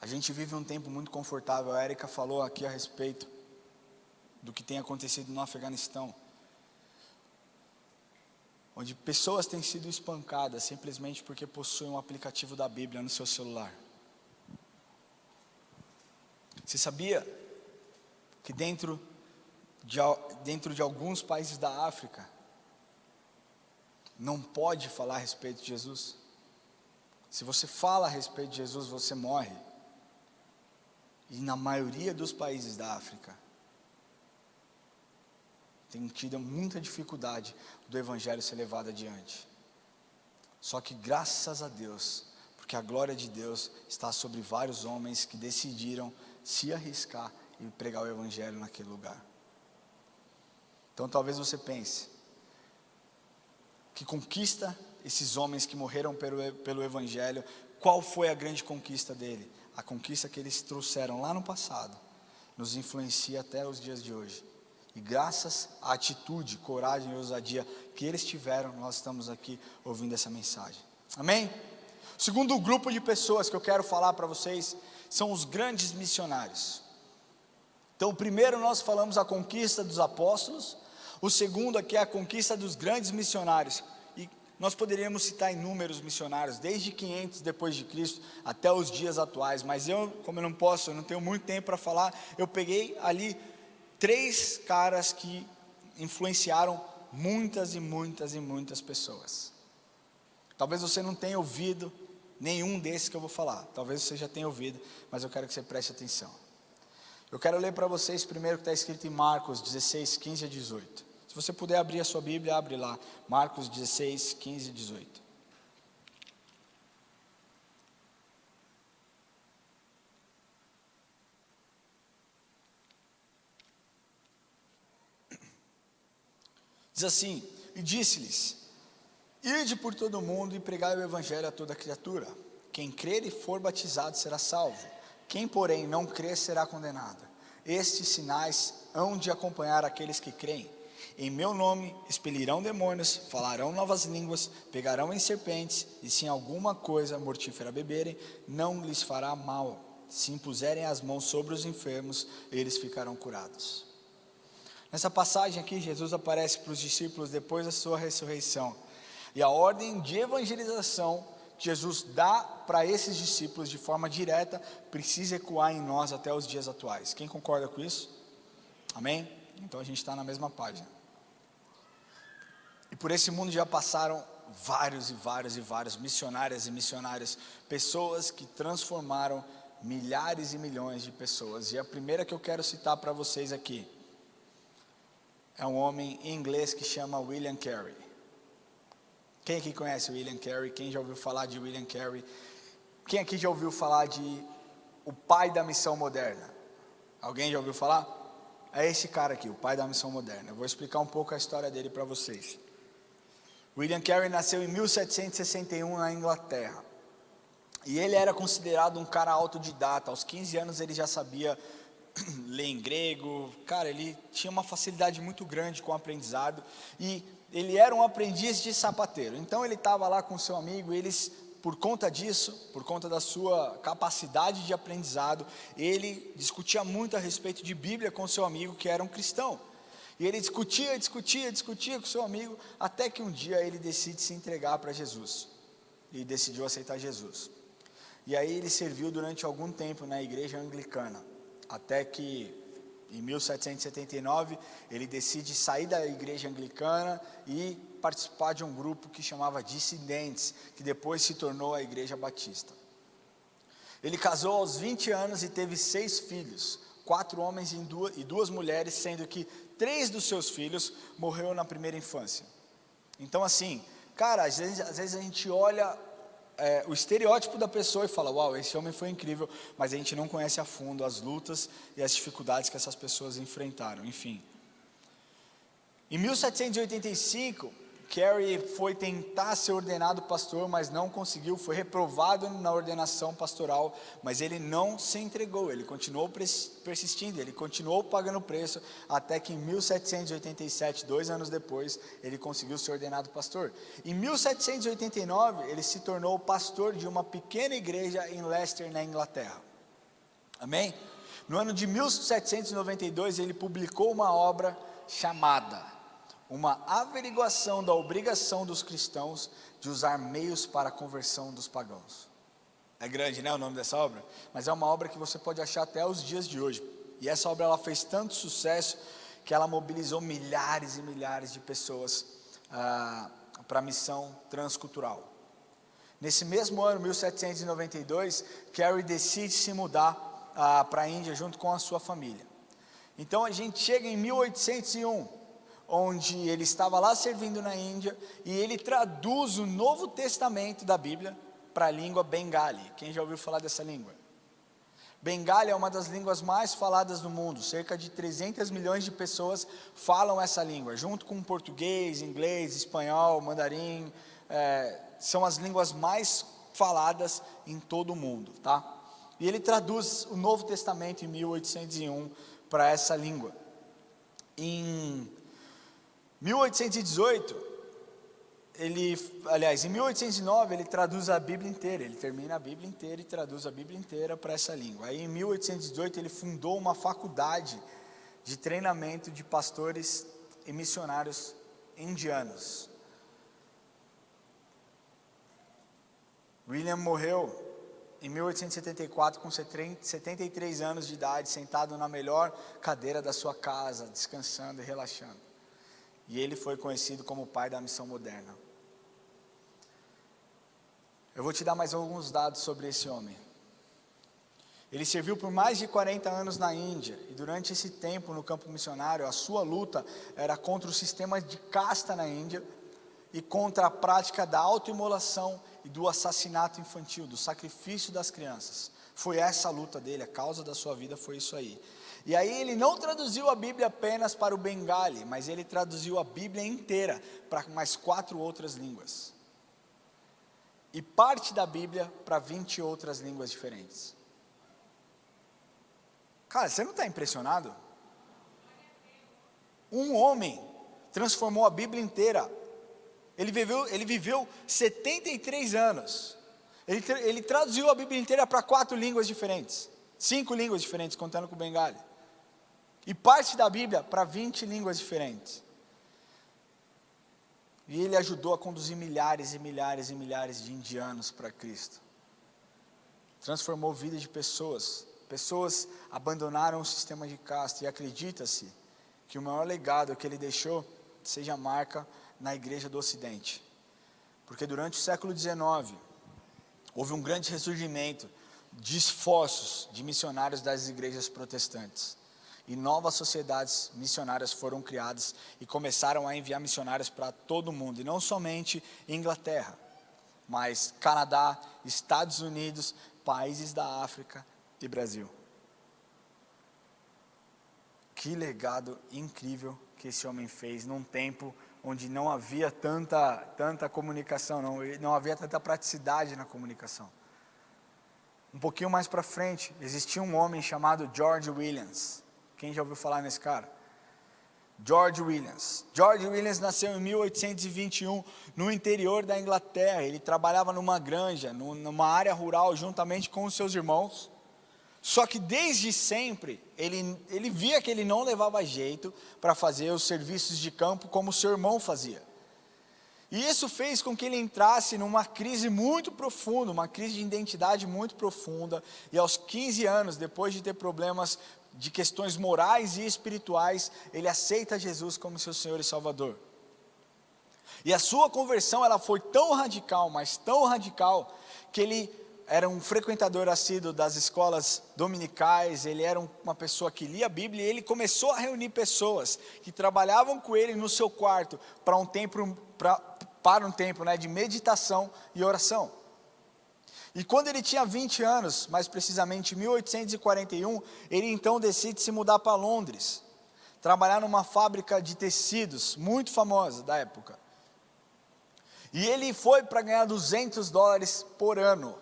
A gente vive um tempo muito confortável. A Érica falou aqui a respeito do que tem acontecido no Afeganistão, onde pessoas têm sido espancadas simplesmente porque possuem um aplicativo da Bíblia no seu celular. Você sabia que dentro de alguns países da África não pode falar a respeito de Jesus? Se você fala a respeito de Jesus, você morre. E na maioria dos países da África tem tido muita dificuldade do evangelho ser levado adiante. Só que graças a Deus, porque a glória de Deus está sobre vários homens que decidiram se arriscar e pregar o evangelho naquele lugar. Então talvez você pense, que conquista esses homens que morreram pelo evangelho, qual foi a grande conquista dele? A conquista que eles trouxeram lá no passado, nos influencia até os dias de hoje. E graças à atitude, coragem e ousadia que eles tiveram, nós estamos aqui ouvindo essa mensagem. Amém? O segundo grupo de pessoas que eu quero falar para vocês são os grandes missionários. Então, o primeiro nós falamos a conquista dos apóstolos, o segundo aqui é a conquista dos grandes missionários. E nós poderíamos citar inúmeros missionários, desde 500 depois de Cristo até os dias atuais, mas como eu não tenho muito tempo para falar, eu peguei ali 3 caras que influenciaram muitas e muitas e muitas pessoas. Talvez você não tenha ouvido nenhum desses que eu vou falar, talvez você já tenha ouvido, mas eu quero que você preste atenção. Eu quero ler para vocês primeiro o que está escrito em Marcos 16, 15 a 18. Se você puder abrir a sua Bíblia, abre lá, Marcos 16, 15 e 18. Diz assim: e disse-lhes: ide por todo o mundo e pregai o evangelho a toda criatura. Quem crer e for batizado será salvo, quem porém não crer será condenado. Estes sinais hão de acompanhar aqueles que creem. Em meu nome expelirão demônios, falarão novas línguas, pegarão em serpentes, e se em alguma coisa mortífera beberem, não lhes fará mal. Se impuserem as mãos sobre os enfermos, eles ficarão curados. Nessa passagem aqui, Jesus aparece para os discípulos depois da sua ressurreição. E a ordem de evangelização que Jesus dá para esses discípulos de forma direta, precisa ecoar em nós até os dias atuais. Quem concorda com isso? Amém? Então a gente está na mesma página. E por esse mundo já passaram vários e vários e vários missionárias e missionários, pessoas que transformaram milhares e milhões de pessoas. E a primeira que eu quero citar para vocês aqui é um homem em inglês que chama William Carey. Quem aqui conhece William Carey? Quem já ouviu falar de William Carey? Quem aqui já ouviu falar de o pai da missão moderna? Alguém já ouviu falar? É esse cara aqui, o pai da missão moderna. Eu vou explicar um pouco a história dele para vocês. William Carey nasceu em 1761 na Inglaterra. E ele era considerado um cara autodidata. Aos 15 anos ele já sabia ler em grego. Cara, ele tinha uma facilidade muito grande com o aprendizado. E ele era um aprendiz de sapateiro. Então ele estava lá com seu amigo e eles, por conta disso, por conta da sua capacidade de aprendizado, ele discutia muito a respeito de Bíblia com seu amigo, que era um cristão. E ele discutia com seu amigo, até que um dia ele decide se entregar para Jesus. E decidiu aceitar Jesus. E aí ele serviu durante algum tempo na igreja anglicana, até que em 1779 ele decide sair da igreja anglicana e participar de um grupo que chamava Dissidentes, que depois se tornou a Igreja Batista. Ele casou aos 20 anos e teve 6 filhos, 4 homens e 2 mulheres, sendo que 3 dos seus filhos morreram na primeira infância. Então assim, cara, às vezes a gente olha o estereótipo da pessoa e fala: uau, esse homem foi incrível, mas a gente não conhece a fundo as lutas e as dificuldades que essas pessoas enfrentaram, enfim. Em 1785, Carey foi tentar ser ordenado pastor, mas não conseguiu, foi reprovado na ordenação pastoral, mas ele não se entregou, ele continuou persistindo, ele continuou pagando o preço, até que em 1787, 2 anos depois, ele conseguiu ser ordenado pastor. Em 1789, ele se tornou pastor de uma pequena igreja em Leicester, na Inglaterra. Amém? No ano de 1792, ele publicou uma obra chamada Uma Averiguação da Obrigação dos Cristãos de Usar Meios para a Conversão dos Pagãos. É grande, né, o nome dessa obra? Mas é uma obra que você pode achar até os dias de hoje. E essa obra ela fez tanto sucesso que ela mobilizou milhares e milhares de pessoas para a missão transcultural. Nesse mesmo ano, 1792, Carey decide se mudar para a Índia junto com a sua família. Então a gente chega em 1801, onde ele estava lá servindo na Índia, e ele traduz o Novo Testamento da Bíblia para a língua bengali. Quem já ouviu falar dessa língua? Bengali é uma das línguas mais faladas do mundo, cerca de 300 milhões de pessoas falam essa língua, junto com português, inglês, espanhol, mandarim, são as línguas mais faladas em todo o mundo, tá? E ele traduz o Novo Testamento em 1801 para essa língua. Em 1818, em 1809, ele traduz a Bíblia inteira, ele termina a Bíblia inteira e traduz a Bíblia inteira para essa língua. Aí em 1818 ele fundou uma faculdade de treinamento de pastores e missionários indianos. William morreu em 1874 com 73 anos de idade, sentado na melhor cadeira da sua casa, descansando e relaxando. E ele foi conhecido como o pai da missão moderna. Eu vou te dar mais alguns dados sobre esse homem. Ele serviu por mais de 40 anos na Índia, e durante esse tempo no campo missionário, a sua luta era contra o sistema de casta na Índia, e contra a prática da autoimolação e do assassinato infantil, do sacrifício das crianças. Foi essa a luta dele, a causa da sua vida foi isso aí. E aí ele não traduziu a Bíblia apenas para o bengali, mas ele traduziu a Bíblia inteira para mais 4 outras línguas. E parte da Bíblia para 20 outras línguas diferentes. Cara, você não está impressionado? Um homem transformou a Bíblia inteira. Ele viveu 73 anos. Ele traduziu a Bíblia inteira para 4 línguas diferentes. 5 línguas diferentes, contando com o bengali. E parte da Bíblia para 20 línguas diferentes. E ele ajudou a conduzir milhares e milhares e milhares de indianos para Cristo. Transformou a vida de pessoas. Pessoas abandonaram o sistema de casta. E acredita-se que o maior legado que ele deixou seja a marca na igreja do Ocidente. Porque durante o século XIX, houve um grande ressurgimento de esforços de missionários das igrejas protestantes. E novas sociedades missionárias foram criadas e começaram a enviar missionários para todo o mundo. E não somente Inglaterra, mas Canadá, Estados Unidos, países da África e Brasil. Que legado incrível que esse homem fez num tempo onde não havia tanta comunicação, não havia tanta praticidade na comunicação. Um pouquinho mais para frente, existia um homem chamado George Williams. Quem já ouviu falar nesse cara? George Williams. George Williams nasceu em 1821 no interior da Inglaterra. Ele trabalhava numa granja, numa área rural, juntamente com os seus irmãos. Só que desde sempre, ele via que ele não levava jeito para fazer os serviços de campo como seu irmão fazia. E isso fez com que ele entrasse numa crise muito profunda, uma crise de identidade muito profunda. E aos 15 anos, depois de ter problemas de questões morais e espirituais, ele aceita Jesus como seu Senhor e Salvador. E a sua conversão, ela foi tão radical, mas tão radical, que ele era um frequentador assíduo das escolas dominicais, ele era uma pessoa que lia a Bíblia, e ele começou a reunir pessoas que trabalhavam com ele no seu quarto para um tempo de meditação e oração. E quando ele tinha 20 anos, mais precisamente em 1841, ele então decide se mudar para Londres, trabalhar numa fábrica de tecidos muito famosa da época. E ele foi para ganhar $200 por ano.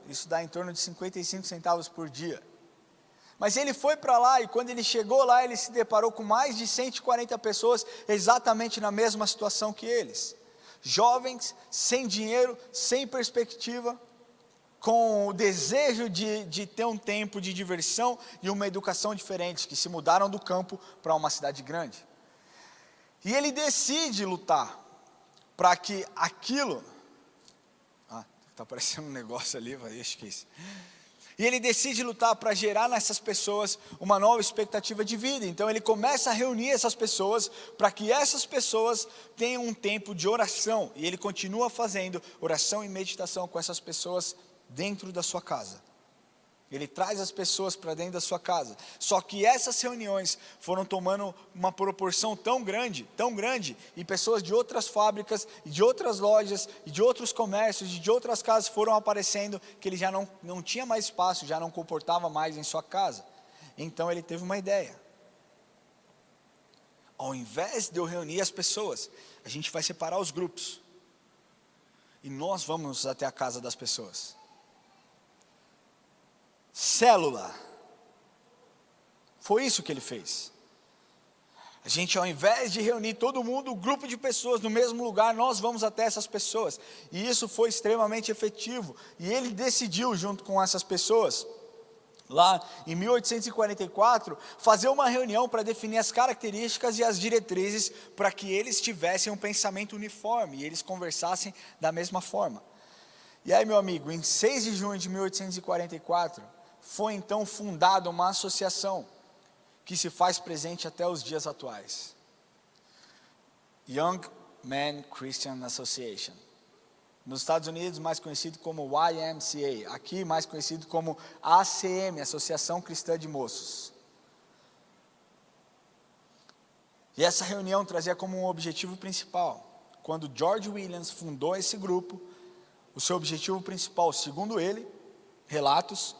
Isso dá em torno de 55 centavos por dia. Mas ele foi para lá, e quando ele chegou lá, ele se deparou com mais de 140 pessoas exatamente na mesma situação que eles. Jovens, sem dinheiro, sem perspectiva, com o desejo de ter um tempo de diversão e uma educação diferente, que se mudaram do campo para uma cidade grande. E ele decide lutar para que aquilo... Está aparecendo um negócio ali, acho que é isso. E ele decide lutar para gerar nessas pessoas uma nova expectativa de vida. Então ele começa a reunir essas pessoas para que essas pessoas tenham um tempo de oração. E ele continua fazendo oração e meditação com essas pessoas dentro da sua casa. Ele traz as pessoas para dentro da sua casa. Só que essas reuniões foram tomando uma proporção tão grande, e pessoas de outras fábricas, e de outras lojas, e de outros comércios, e de outras casas foram aparecendo, que ele já não tinha mais espaço, já não comportava mais em sua casa. Então ele teve uma ideia. Ao invés de eu reunir as pessoas, a gente vai separar os grupos. E nós vamos até a casa das pessoas. Célula. Foi isso que ele fez. A gente, ao invés de reunir todo mundo, um grupo de pessoas no mesmo lugar, nós vamos até essas pessoas. E isso foi extremamente efetivo. E ele decidiu, junto com essas pessoas, lá em 1844, fazer uma reunião para definir as características e as diretrizes para que eles tivessem um pensamento uniforme e eles conversassem da mesma forma. E aí, meu amigo, em 6 de junho de 1844, foi então fundada uma associação que se faz presente até os dias atuais. Young Men Christian Association. Nos Estados Unidos, mais conhecido como YMCA. Aqui, mais conhecido como ACM, Associação Cristã de Moços. E essa reunião trazia como um objetivo principal, quando George Williams fundou esse grupo, o seu objetivo principal, segundo ele, relatos,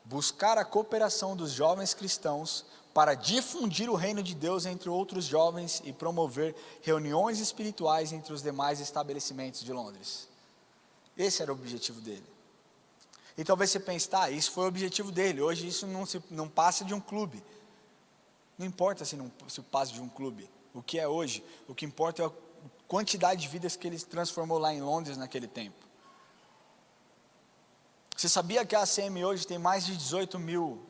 buscar a cooperação dos jovens cristãos para difundir o reino de Deus entre outros jovens e promover reuniões espirituais entre os demais estabelecimentos de Londres. Esse era o objetivo dele. E talvez você pense, tá, isso foi o objetivo dele, hoje isso não passa de um clube. Não importa se passa de um clube, o que é hoje, o que importa é a quantidade de vidas que ele transformou lá em Londres naquele tempo. Você sabia que a ACM hoje tem mais de 18 mil,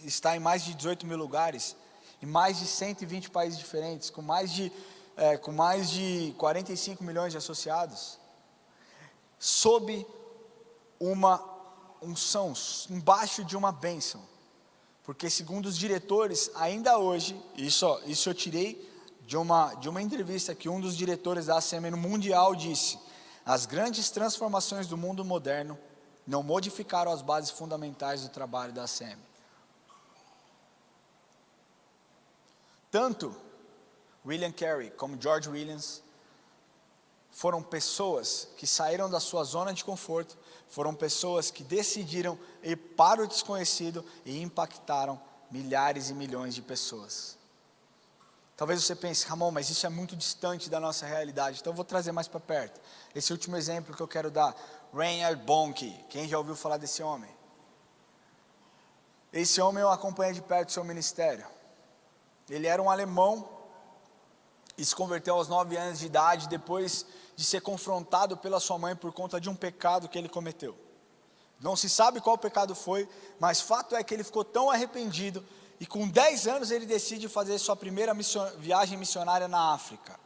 está em mais de 18 mil lugares, em mais de 120 países diferentes, com mais de 45 milhões de associados, sob uma unção, embaixo de uma bênção, porque segundo os diretores, ainda hoje, isso eu tirei de uma entrevista que um dos diretores da ACM no Mundial disse, as grandes transformações do mundo moderno não modificaram as bases fundamentais do trabalho da ACM. Tanto William Carey como George Williams foram pessoas que saíram da sua zona de conforto, foram pessoas que decidiram ir para o desconhecido e impactaram milhares e milhões de pessoas. Talvez você pense, Ramon, mas isso é muito distante da nossa realidade, então eu vou trazer mais para perto. Esse último exemplo que eu quero dar, Reinhard Bonnke, quem já ouviu falar desse homem? Esse homem eu acompanhei de perto o seu ministério. Ele era um alemão e se converteu aos 9 anos de idade, depois de ser confrontado pela sua mãe por conta de um pecado que ele cometeu. Não se sabe qual pecado foi, mas fato é que ele ficou tão arrependido, e com 10 anos ele decide fazer sua primeira viagem missionária na África.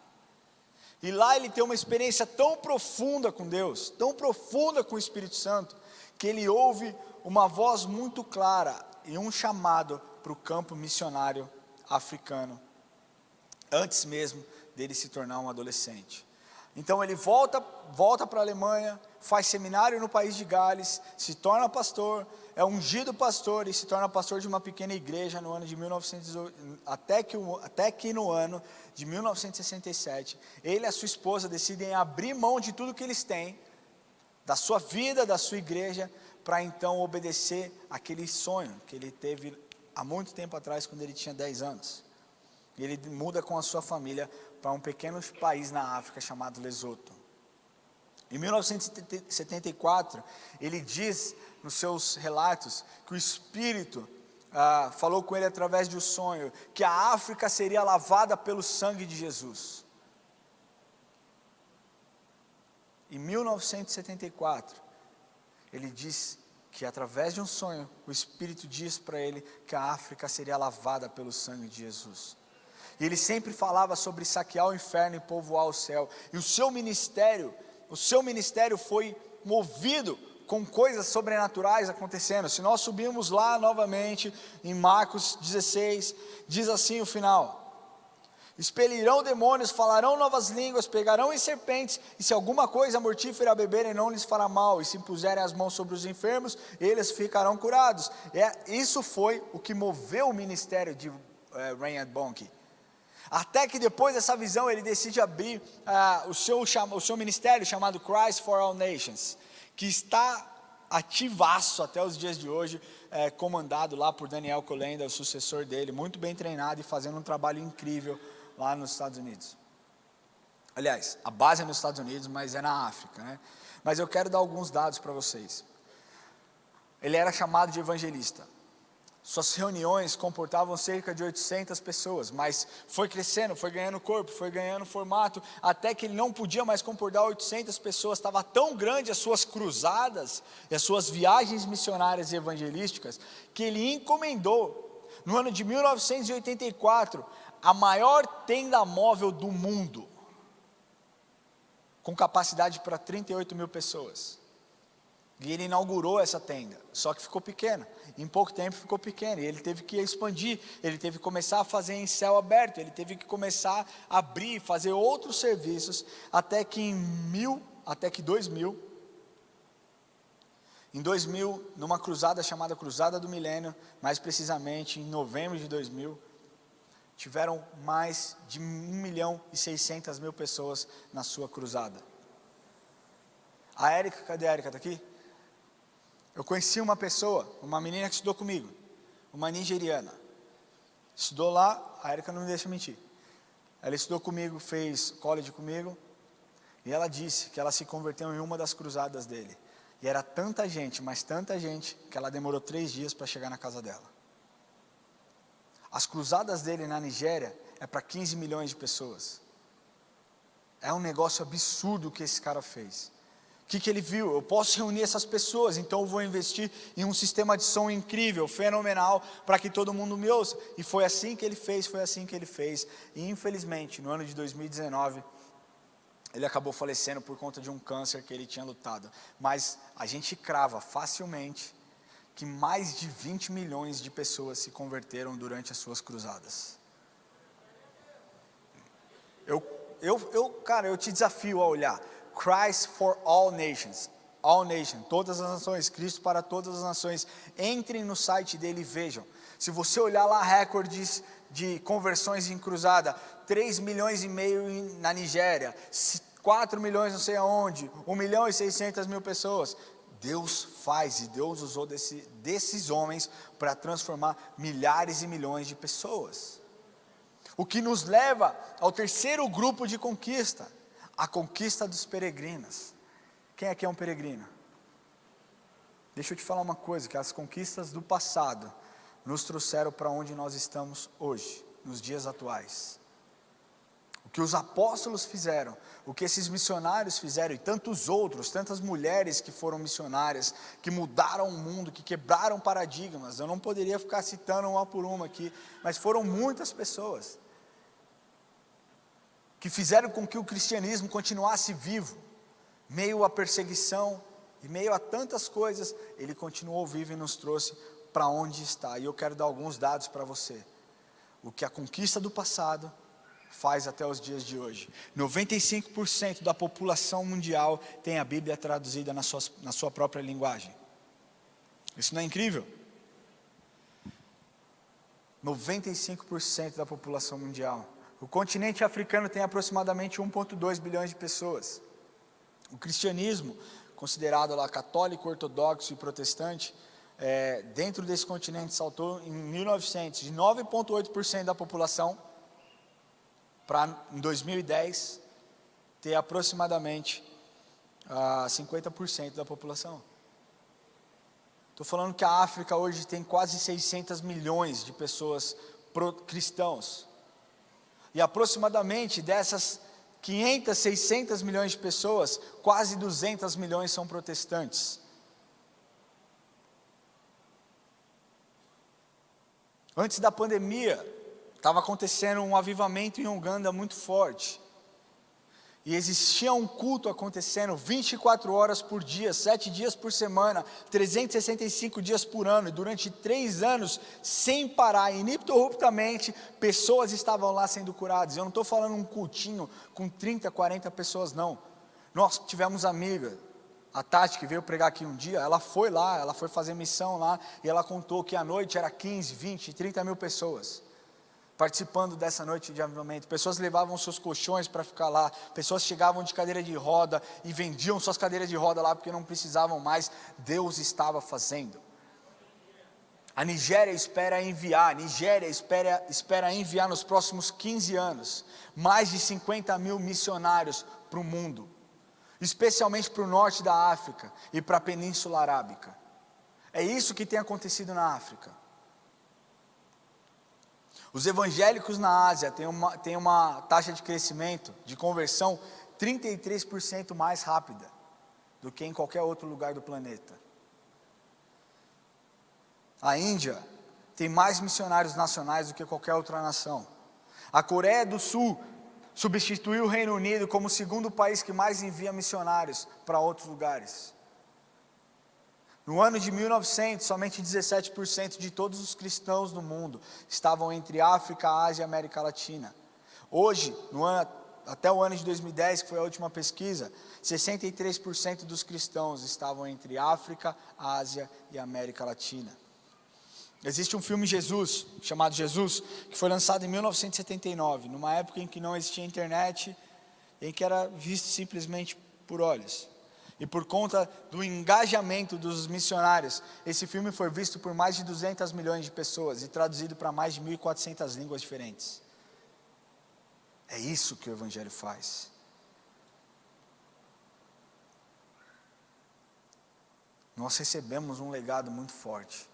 E lá ele tem uma experiência tão profunda com Deus, tão profunda com o Espírito Santo, que ele ouve uma voz muito clara e um chamado para o campo missionário africano, antes mesmo dele se tornar um adolescente. Então ele volta para a Alemanha, faz seminário no país de Gales, se torna pastor, é ungido pastor e se torna pastor de uma pequena igreja no ano de 1918, até que no ano de 1967, ele e a sua esposa decidem abrir mão de tudo que eles têm, da sua vida, da sua igreja, para então obedecer aquele sonho que ele teve há muito tempo atrás, quando ele tinha 10 anos. Ele muda com a sua família para um pequeno país na África chamado Lesoto. Em 1974, ele diz nos seus relatos que o Espírito falou com ele através de um sonho, que a África seria lavada pelo sangue de Jesus. Em 1974, ele diz que através de um sonho, o Espírito diz para ele que a África seria lavada pelo sangue de Jesus. E ele sempre falava sobre saquear o inferno e povoar o céu. E o seu ministério foi movido com coisas sobrenaturais acontecendo. Se nós subirmos lá novamente em Marcos 16, diz assim o final: expelirão demônios, falarão novas línguas, pegarão em serpentes, e se alguma coisa mortífera beberem não lhes fará mal, e se impuserem as mãos sobre os enfermos, eles ficarão curados. Isso foi o que moveu o ministério de Reinhard Bonnke. Até que depois dessa visão ele decide abrir o seu ministério chamado Christ for All Nations, que está ativaço até os dias de hoje, comandado lá por Daniel Kolenda, o sucessor dele, muito bem treinado e fazendo um trabalho incrível lá nos Estados Unidos. Aliás, a base é nos Estados Unidos, mas é na África, né? Mas eu quero dar alguns dados para vocês. Ele era chamado de evangelista. Suas reuniões comportavam cerca de 800 pessoas, mas foi crescendo, foi ganhando corpo, foi ganhando formato, até que ele não podia mais comportar 800 pessoas, estava tão grande as suas cruzadas e as suas viagens missionárias e evangelísticas, que ele encomendou, no ano de 1984, a maior tenda móvel do mundo, com capacidade para 38 mil pessoas. E ele inaugurou essa tenda, só que ficou pequena, em pouco tempo ficou pequena, e ele teve que expandir, ele teve que começar a fazer em céu aberto, ele teve que começar a abrir, fazer outros serviços, até que em 2000, numa cruzada chamada Cruzada do Milênio, mais precisamente em novembro de 2000, tiveram mais de 1.600.000 pessoas na sua cruzada. A Érica, cadê a Érica? Está aqui? Eu conheci uma pessoa, uma menina que estudou comigo, uma nigeriana. Estudou lá, a Érica não me deixa mentir. Ela estudou comigo, fez college comigo, e ela disse que ela se converteu em uma das cruzadas dele. E era tanta gente, mas tanta gente, que ela demorou 3 dias para chegar na casa dela. As cruzadas dele na Nigéria é para 15 milhões de pessoas. É um negócio absurdo o que esse cara fez. O que ele viu? Eu posso reunir essas pessoas, então eu vou investir em um sistema de som incrível, fenomenal, para que todo mundo me ouça. E foi assim que ele fez, E infelizmente, no ano de 2019, ele acabou falecendo por conta de um câncer que ele tinha lutado. Mas a gente crava facilmente que mais de 20 milhões de pessoas se converteram durante as suas cruzadas. Cara, eu te desafio a olhar. Christ for all nations, todas as nações, Cristo para todas as nações. Entrem no site dele e vejam. Se você olhar lá recordes de conversões em cruzada, 3,5 milhões na Nigéria, 4 milhões não sei aonde, 1.600.000 pessoas. Deus faz, e Deus usou desses homens para transformar milhares e milhões de pessoas. O que nos leva ao terceiro grupo de conquista, a conquista dos peregrinos. Quem aqui é um peregrino? Deixa eu te falar uma coisa, que as conquistas do passado nos trouxeram para onde nós estamos hoje, nos dias atuais. O que os apóstolos fizeram, o que esses missionários fizeram, e tantos outros, tantas mulheres que foram missionárias, que mudaram o mundo, que quebraram paradigmas. Eu não poderia ficar citando uma por uma aqui, mas foram muitas pessoas que fizeram com que o cristianismo continuasse vivo, meio à perseguição, e meio a tantas coisas, ele continuou vivo e nos trouxe para onde está. E eu quero dar alguns dados para você, o que a conquista do passado faz até os dias de hoje. 95% da população mundial tem a Bíblia traduzida na sua própria linguagem. Isso não é incrível? 95% da população mundial. O continente africano tem aproximadamente 1,2 bilhões de pessoas. O cristianismo, considerado lá católico, ortodoxo e protestante, dentro desse continente saltou em 1900 de 9,8% da população para em 2010 ter aproximadamente 50% da população. Estou falando que a África hoje tem quase 600 milhões de pessoas cristãos. E aproximadamente dessas 500, 600 milhões de pessoas, quase 200 milhões são protestantes. Antes da pandemia, estava acontecendo um avivamento em Uganda muito forte. E existia um culto acontecendo 24 horas por dia, 7 dias por semana, 365 dias por ano. E durante 3 anos, sem parar, ininterruptamente, pessoas estavam lá sendo curadas. Eu não estou falando um cultinho com 30, 40 pessoas, não. Nós tivemos amiga, a Tati, que veio pregar aqui um dia, ela foi lá, ela foi fazer missão lá, e ela contou que à noite era 15, 20, 30 mil pessoas participando dessa noite de avivamento. Pessoas levavam seus colchões para ficar lá, pessoas chegavam de cadeira de roda e vendiam suas cadeiras de roda lá porque não precisavam mais. Deus estava fazendo. A Nigéria espera enviar nos próximos 15 anos mais de 50 mil missionários para o mundo, especialmente para o norte da África e para a Península Arábica. É isso que tem acontecido na África. Os evangélicos na Ásia têm uma taxa de crescimento, de conversão, 33% mais rápida do que em qualquer outro lugar do planeta. A Índia tem mais missionários nacionais do que qualquer outra nação. A Coreia do Sul substituiu o Reino Unido como o segundo país que mais envia missionários para outros lugares. No ano de 1900, somente 17% de todos os cristãos no mundo estavam entre África, Ásia e América Latina. Hoje, até o ano de 2010, que foi a última pesquisa, 63% dos cristãos estavam entre África, Ásia e América Latina. Existe um filme chamado Jesus, que foi lançado em 1979, numa época em que não existia internet, em que era visto simplesmente por olhos. E por conta do engajamento dos missionários, esse filme foi visto por mais de 200 milhões de pessoas e traduzido para mais de 1.400 línguas diferentes. É isso que o Evangelho faz. Nós recebemos um legado muito forte.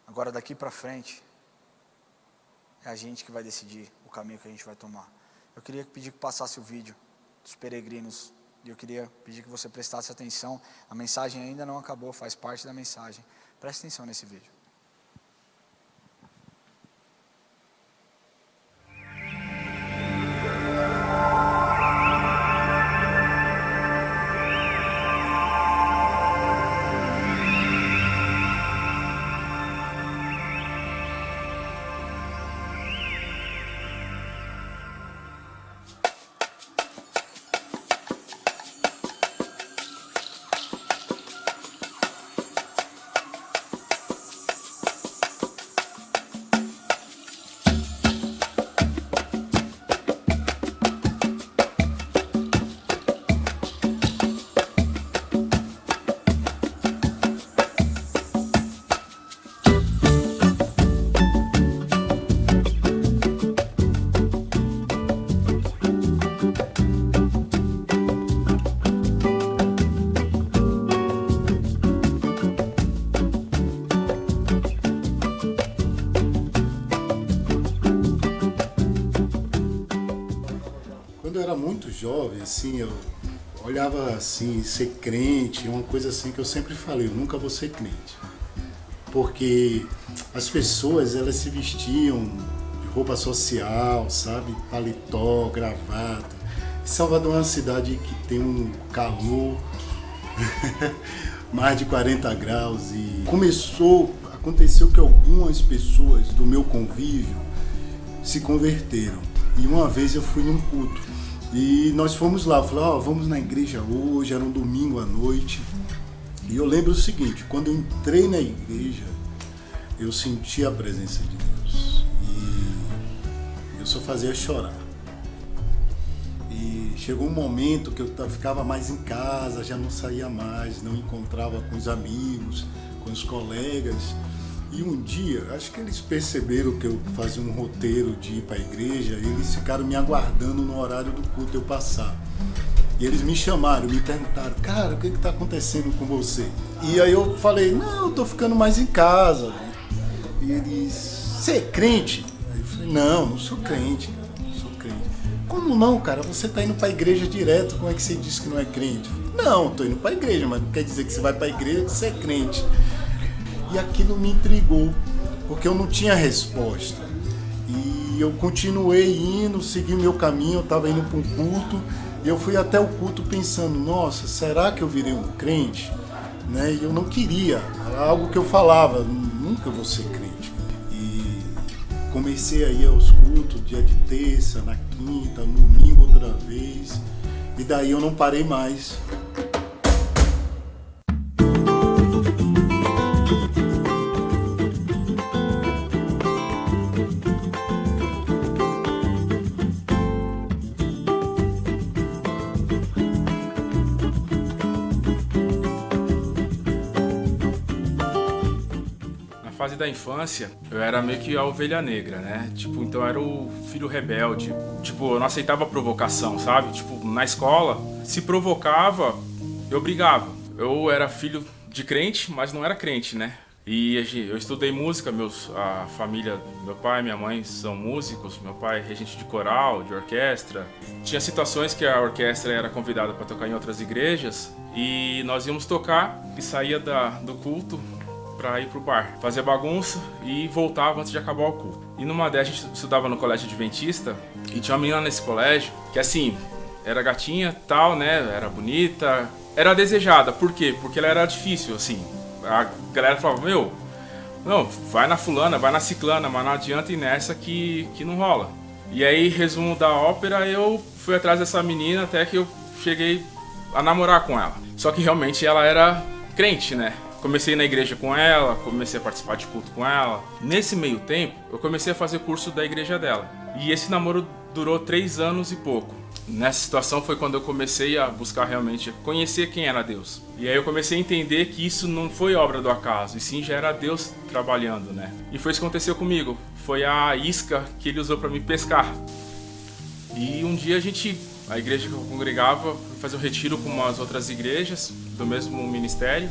Agora daqui para frente, é a gente que vai decidir o caminho que a gente vai tomar. Eu queria pedir que passasse o vídeo dos peregrinos. E eu queria pedir que você prestasse atenção. A mensagem ainda não acabou, faz parte da mensagem. Preste atenção nesse vídeo. Quando eu era muito jovem, assim, eu olhava assim, ser crente, uma coisa assim que eu sempre falei, eu nunca vou ser crente. Porque as pessoas, elas se vestiam de roupa social, sabe? Paletó, gravata. Salvador é uma cidade que tem um calor, mais de 40 graus. E aconteceu que algumas pessoas do meu convívio se converteram. E uma vez eu fui num culto. E nós fomos lá, falei, vamos na igreja hoje, era um domingo à noite. E eu lembro o seguinte, quando eu entrei na igreja, eu senti a presença de Deus. E eu só fazia chorar. E chegou um momento que eu ficava mais em casa, já não saía mais, não encontrava com os amigos, com os colegas. E um dia, acho que eles perceberam que eu fazia um roteiro de ir para a igreja, e eles ficaram me aguardando no horário do culto eu passar. E eles me chamaram, me perguntaram, cara, o que está acontecendo com você? E aí eu falei, não, eu estou ficando mais em casa. E eles, você é crente? Aí eu falei, não sou crente, cara, não sou crente. Como não, cara? Você está indo para a igreja direto, como é que você disse que não é crente? Eu falei, não, estou indo para a igreja, mas não quer dizer que você vai para a igreja que você é crente. E aquilo me intrigou, porque eu não tinha resposta. E eu continuei indo, segui meu caminho, eu estava indo para um culto, Eu fui até o culto pensando, nossa, será que eu virei um crente? Né? E eu não queria, era algo que eu falava, nunca vou ser crente. E comecei a ir aos cultos, dia de terça, na quinta, no domingo outra vez, e daí eu não parei mais. Na fase da infância, eu era meio que a ovelha negra, né? Tipo, então eu era o filho rebelde. Tipo, eu não aceitava provocação, sabe? Tipo, na escola, se provocava, eu brigava. Eu era filho de crente, mas não era crente, né? E eu estudei música, a família, meu pai e minha mãe são músicos, meu pai é regente de coral, de orquestra. Tinha situações que a orquestra era convidada para tocar em outras igrejas e nós íamos tocar e saía do culto para ir pro bar, fazer bagunça e voltava antes de acabar o culto. E numa dessas a gente estudava no colégio adventista e tinha uma menina nesse colégio que assim, era gatinha tal, né, era bonita, era desejada. Por quê? Porque ela era difícil, assim. A galera falava, não, vai na fulana, vai na ciclana, mas não adianta ir nessa que não rola. E aí, resumo da ópera, eu fui atrás dessa menina até que eu cheguei a namorar com ela. Só que realmente ela era crente, né? Comecei na igreja com ela, comecei a participar de culto com ela. Nesse meio tempo, eu comecei a fazer curso da igreja dela. E esse namoro durou 3 anos e pouco. Nessa situação foi quando eu comecei a buscar realmente conhecer quem era Deus. E aí eu comecei a entender que isso não foi obra do acaso, e sim já era Deus trabalhando, né? E foi isso que aconteceu comigo. Foi a isca que ele usou para me pescar. E um dia a igreja que eu congregava, foi fazer um retiro com umas outras igrejas do mesmo ministério.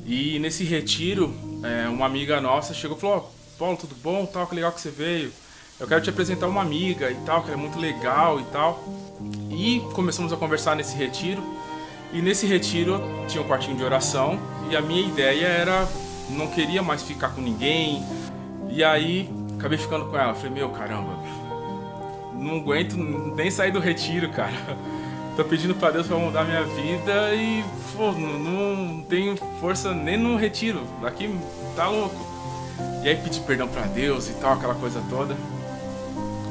E nesse retiro, uma amiga nossa chegou e falou, Paulo, tudo bom? Tal, que legal que você veio. Eu quero te apresentar uma amiga e tal, que ela é muito legal e tal. E começamos a conversar nesse retiro. E nesse retiro tinha um quartinho de oração. E a minha ideia era, não queria mais ficar com ninguém. E aí, acabei ficando com ela. Falei, caramba, não aguento nem sair do retiro, cara. Tô pedindo pra Deus pra mudar minha vida e, não tenho força nem no retiro. Aqui tá louco. E aí pedi perdão pra Deus e tal, aquela coisa toda.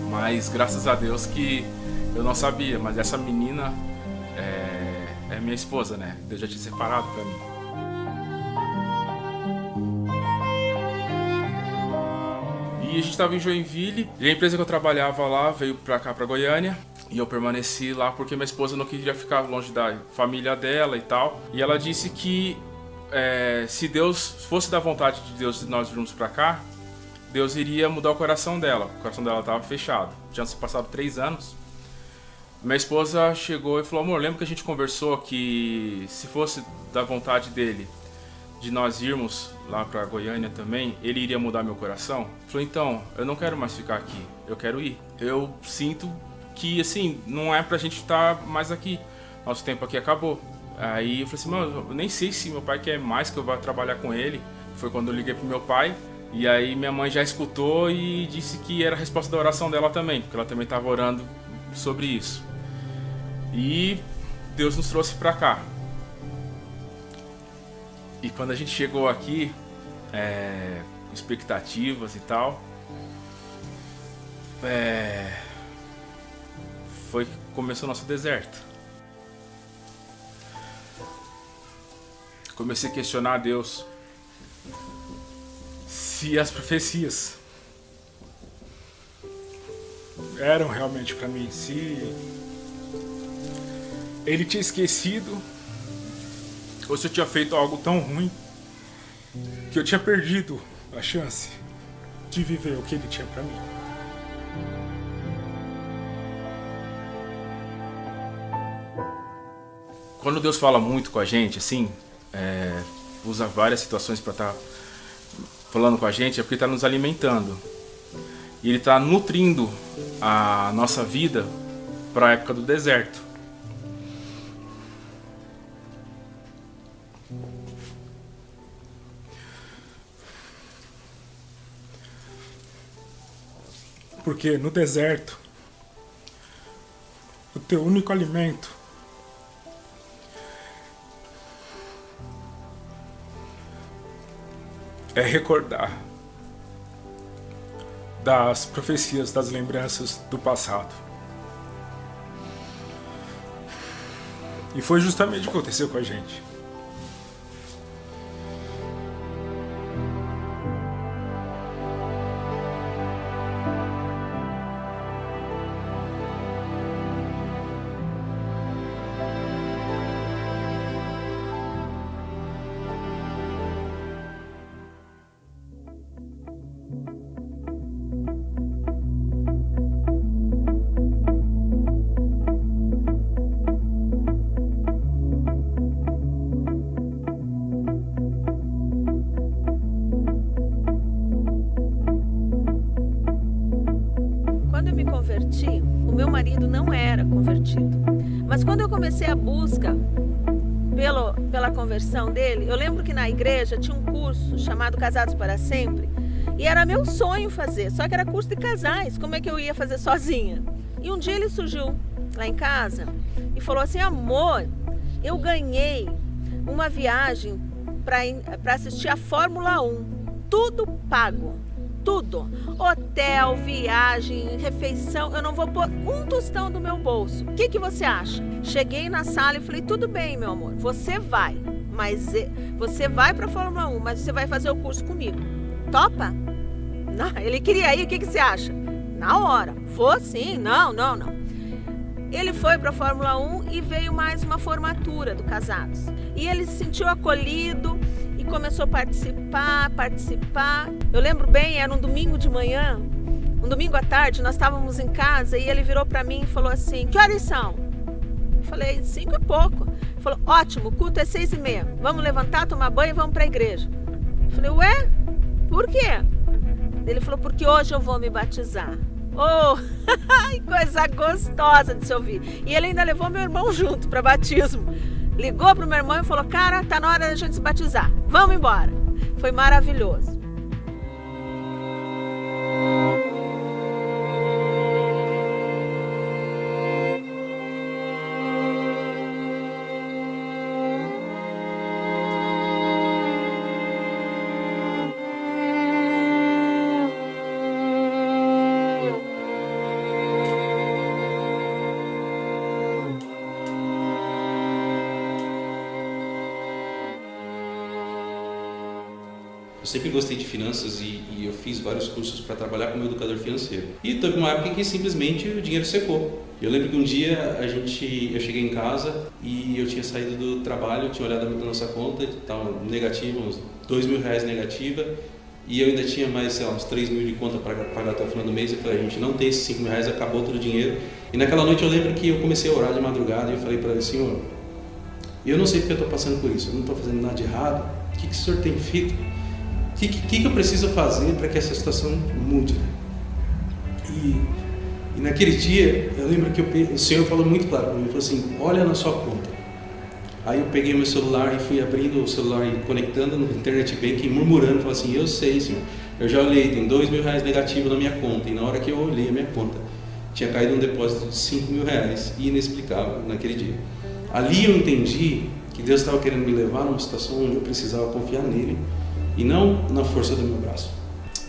Mas graças a Deus que eu não sabia, mas essa menina é minha esposa, né? Deus já tinha separado pra mim. E a gente estava em Joinville, e a empresa que eu trabalhava lá veio pra cá, pra Goiânia. E eu permaneci lá porque minha esposa não queria ficar longe da família dela e tal. E ela disse que se Deus fosse da vontade de Deus de nós virmos pra cá, Deus iria mudar o coração dela. O coração dela estava fechado. Já se passaram 3 anos. Minha esposa chegou e falou, amor, lembra que a gente conversou que se fosse da vontade dele de nós irmos lá pra Goiânia também, ele iria mudar meu coração? Eu falei, então, eu não quero mais ficar aqui. Eu quero ir. Eu sinto que, assim, não é pra gente estar mais aqui. Nosso tempo aqui acabou. Aí eu falei assim, eu nem sei se meu pai quer mais que eu vá trabalhar com ele. Foi quando eu liguei pro meu pai. E aí minha mãe já escutou e disse que era a resposta da oração dela também, porque ela também estava orando sobre isso. E Deus nos trouxe pra cá. E quando a gente chegou aqui, com expectativas e tal, foi que começou o nosso deserto. Comecei a questionar a Deus se as profecias eram realmente para mim, se ele tinha esquecido ou se eu tinha feito algo tão ruim que eu tinha perdido a chance de viver o que ele tinha para mim. Quando Deus fala muito com a gente, assim, usa várias situações para estar falando com a gente, é porque está nos alimentando. E ele está nutrindo a nossa vida para a época do deserto. Porque no deserto, teu único alimento é recordar das profecias, das lembranças do passado. E foi justamente o que aconteceu com a gente. O meu marido não era convertido. Mas quando eu comecei a busca pela conversão dele, eu lembro que na igreja tinha um curso chamado Casados para Sempre, e era meu sonho fazer, só que era curso de casais, como é que eu ia fazer sozinha? E um dia ele surgiu lá em casa e falou assim: amor, eu ganhei uma viagem para assistir a Fórmula 1, tudo pago. Tudo, hotel, viagem, refeição, eu não vou pôr um tostão do meu bolso. O que você acha? Cheguei na sala e falei: tudo bem, meu amor, você vai, mas você vai para a Fórmula 1, mas você vai fazer o curso comigo. Topa? Não, ele queria ir, o que você acha? Na hora, vou sim, não. Ele foi para a Fórmula 1 e veio mais uma formatura do Casados. E ele se sentiu acolhido e começou a participar. Eu lembro bem, era um domingo de manhã, um domingo à tarde, nós estávamos em casa e ele virou para mim e falou assim: que horas são? Eu falei: 5 e pouco. Ele falou: ótimo, o culto é 6:30. Vamos levantar, tomar banho e vamos para a igreja. Eu falei: ué, por quê? Ele falou: porque hoje eu vou me batizar. Oh, coisa gostosa de se ouvir. E ele ainda levou meu irmão junto para batismo. Ligou para o meu irmão e falou: cara, tá na hora da gente se batizar. Vamos embora. Foi maravilhoso. Eu sempre gostei de finanças e eu fiz vários cursos para trabalhar como educador financeiro. E teve uma época em que simplesmente o dinheiro secou. Eu lembro que um dia eu cheguei em casa e eu tinha saído do trabalho, tinha olhado a nossa conta, estava negativa, uns R$2.000 negativa, e eu ainda tinha mais, sei lá, uns 3.000 de conta para pagar até o final do mês. Eu falei: a gente não tem esses R$5.000, acabou todo o dinheiro. E naquela noite eu lembro que eu comecei a orar de madrugada e eu falei para ele: Senhor, eu não sei porque eu estou passando por isso, eu não estou fazendo nada de errado, o que o Senhor tem feito? O que eu preciso fazer para que essa situação mude? E naquele dia, eu lembro que o Senhor falou muito claro para mim, ele falou assim: olha na sua conta. Aí eu peguei meu celular e fui abrindo o celular e conectando no internet banking, murmurando, falei assim: eu sei, Senhor, eu já olhei, tem R$2.000 negativo na minha conta. E na hora que eu olhei a minha conta, tinha caído um depósito de R$5.000, inexplicável naquele dia. Ali eu entendi que Deus estava querendo me levar numa situação onde eu precisava confiar nele e não na força do meu braço.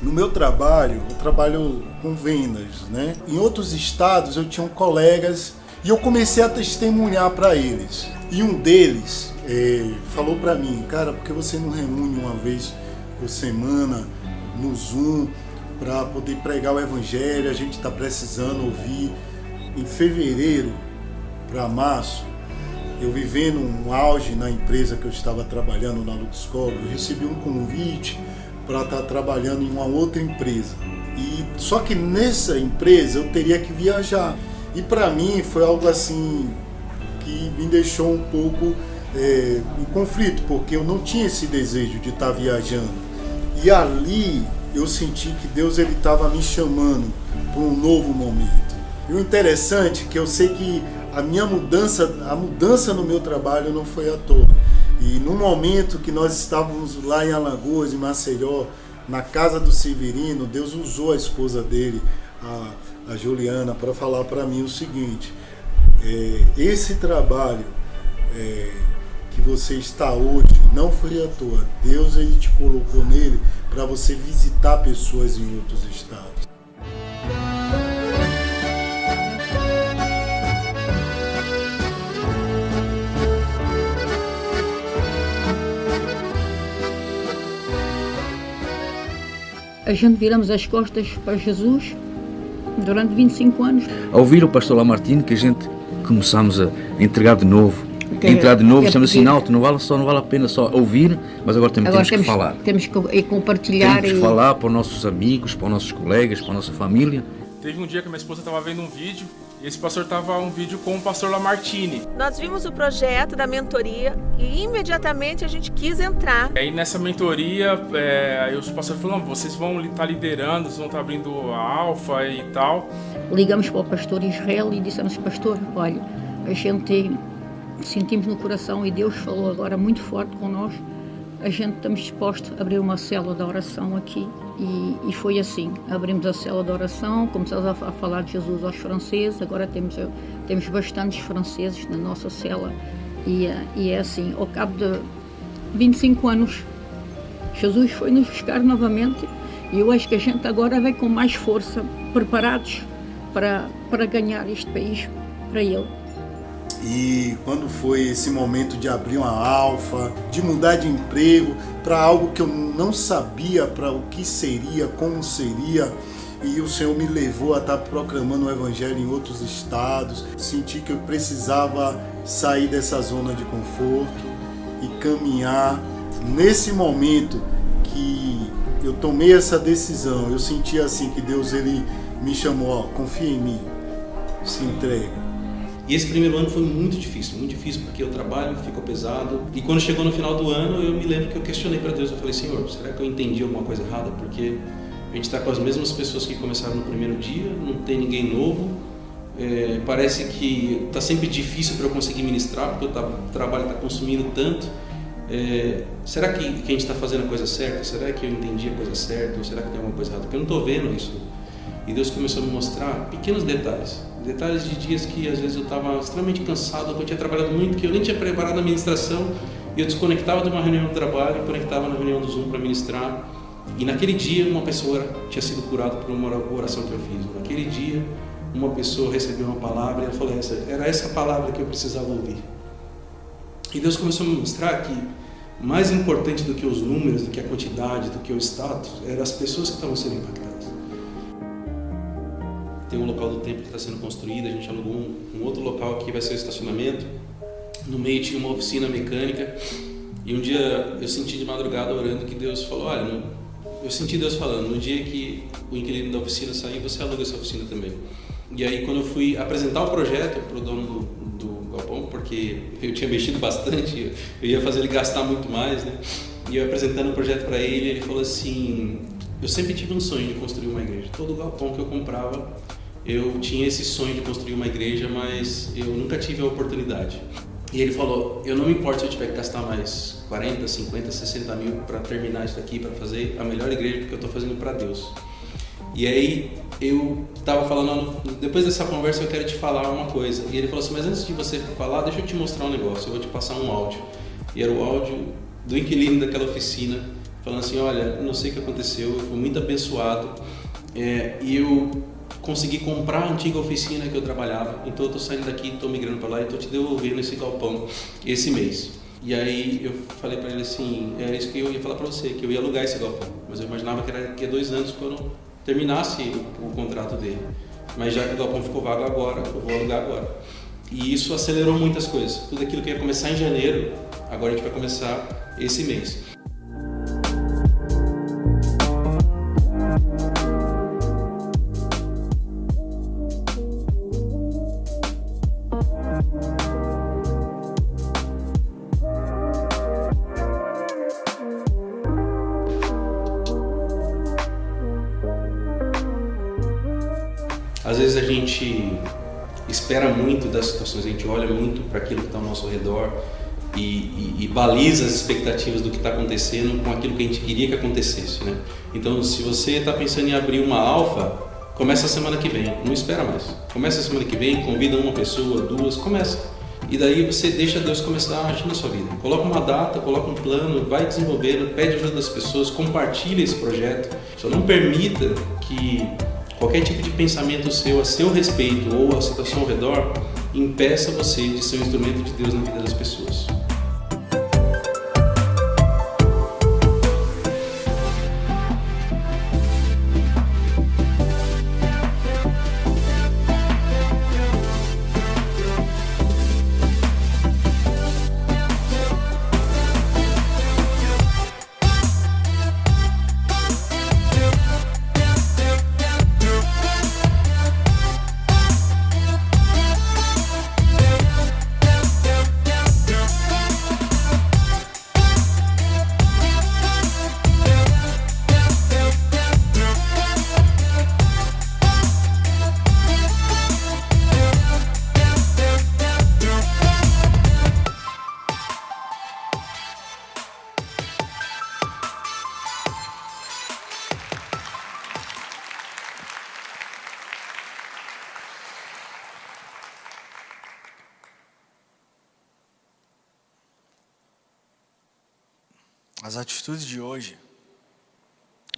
No meu trabalho, eu trabalho com vendas, né? Em outros estados eu tinha colegas e eu comecei a testemunhar para eles. E um deles falou para mim: cara, por que você não reúne uma vez por semana no Zoom para poder pregar o Evangelho? A gente está precisando ouvir. Em fevereiro para março, eu vivendo um auge na empresa que eu estava trabalhando na Luxcol, eu recebi um convite para estar trabalhando em uma outra empresa. E só que nessa empresa eu teria que viajar. E para mim foi algo assim que me deixou um pouco em conflito, porque eu não tinha esse desejo de estar viajando. E ali eu senti que Deus estava me chamando para um novo momento. E o interessante é que eu sei que a mudança no meu trabalho não foi à toa. E no momento que nós estávamos lá em Alagoas, em Maceió, na casa do Severino, Deus usou a esposa dele, a Juliana, para falar para mim o seguinte: Esse trabalho que você está hoje não foi à toa. Deus ele te colocou nele para você visitar pessoas em outros estados. A gente viramos as costas para Jesus durante 25 anos. Ao ouvir o pastor Lamartine, que a gente começamos a entregar de novo. Entrar de novo, sendo assim, não vale a pena só ouvir, mas agora temos que falar. Temos que compartilhar. Temos que falar para os nossos amigos, para os nossos colegas, para a nossa família. Teve um dia que minha esposa estava vendo um vídeo, e esse pastor estava um vídeo com o pastor Lamartine. Nós vimos o projeto da mentoria e imediatamente a gente quis entrar. Aí nessa mentoria, aí os pastores falaram, vocês vão estar liderando, vocês vão estar abrindo a Alfa e tal. Ligamos para o pastor Israel e dissemos, pastor, olha, a gente sentimos no coração e Deus falou agora muito forte com nós, a gente estamos dispostos a abrir uma célula de oração aqui. E foi assim, abrimos a célula de oração, começamos a falar de Jesus aos franceses, agora temos bastantes franceses na nossa célula e é assim, ao cabo de 25 anos, Jesus foi nos buscar novamente e eu acho que a gente agora vem com mais força, preparados para ganhar este país para Ele. E quando foi esse momento de abrir uma Alfa, de mudar de emprego para algo que eu não sabia para o que seria, como seria, e o Senhor me levou a estar proclamando o Evangelho em outros estados, senti que eu precisava sair dessa zona de conforto e caminhar. Nesse momento que eu tomei essa decisão, eu senti assim que Deus ele me chamou, confia em mim, se entrega. E esse primeiro ano foi muito difícil porque o trabalho ficou pesado. E quando chegou no final do ano, eu me lembro que eu questionei para Deus, eu falei, Senhor, será que eu entendi alguma coisa errada? Porque a gente está com as mesmas pessoas que começaram no primeiro dia, não tem ninguém novo, parece que está sempre difícil para eu conseguir ministrar, porque o trabalho está consumindo tanto. Será que a gente está fazendo a coisa certa? Será que eu entendi a coisa certa? Ou será que tem alguma coisa errada? Porque eu não estou vendo isso. E Deus começou a me mostrar pequenos detalhes de dias que às vezes eu estava extremamente cansado, que eu tinha trabalhado muito, que eu nem tinha preparado a ministração, e eu desconectava de uma reunião do trabalho e conectava na reunião do Zoom para ministrar. E naquele dia uma pessoa tinha sido curada por uma oração que eu fiz. Naquele dia uma pessoa recebeu uma palavra e ela falou, era essa palavra que eu precisava ouvir. E Deus começou a me mostrar que mais importante do que os números, do que a quantidade, do que o status, eram as pessoas que estavam sendo impactadas. Tem um local do templo que está sendo construído, a gente alugou um outro local aqui, vai ser o estacionamento. No meio tinha uma oficina mecânica. E um dia eu senti de madrugada orando que Deus falou, olha, eu senti Deus falando, no dia que o inquilino da oficina sair, você aluga essa oficina também. E aí quando eu fui apresentar o projeto para o dono do galpão, porque eu tinha mexido bastante, eu ia fazer ele gastar muito mais, né? E eu apresentando o projeto para ele, ele falou assim, eu sempre tive um sonho de construir uma igreja. Todo galpão que eu comprava, eu tinha esse sonho de construir uma igreja, mas eu nunca tive a oportunidade. E ele falou, eu não me importo se eu tiver que gastar mais 40, 50, 60 mil para terminar isso aqui, para fazer a melhor igreja, porque eu estou fazendo para Deus. E aí eu estava falando, depois dessa conversa eu quero te falar uma coisa. E ele falou assim, mas antes de você falar, deixa eu te mostrar um negócio, eu vou te passar um áudio. E era o áudio do inquilino daquela oficina, falando assim, olha, não sei o que aconteceu, eu fui muito abençoado, e eu consegui comprar a antiga oficina que eu trabalhava, então eu estou saindo daqui, estou migrando para lá e estou te devolvendo esse galpão esse mês. E aí eu falei para ele assim, era isso que eu ia falar para você, que eu ia alugar esse galpão, mas eu imaginava que era daqui a 2 anos quando terminasse o contrato dele. Mas já que o galpão ficou vago agora, eu vou alugar agora. E isso acelerou muitas coisas. Tudo aquilo que ia começar em janeiro, agora a gente vai começar esse mês. Às vezes a gente espera muito das situações, a gente olha muito para aquilo que está ao nosso redor e baliza as expectativas do que está acontecendo com aquilo que a gente queria que acontecesse, né? Então, se você está pensando em abrir uma Alfa, Começa a semana que vem, não espera mais. Começa a semana que vem, convida uma pessoa, duas, começa. E daí você deixa Deus começar a agir na sua vida. Coloca uma data, coloca um plano, vai desenvolvendo, pede ajuda das pessoas, compartilha esse projeto. Só não permita que qualquer tipo de pensamento seu a seu respeito ou a situação ao redor impeça você de ser um instrumento de Deus na vida das pessoas. As atitudes de hoje,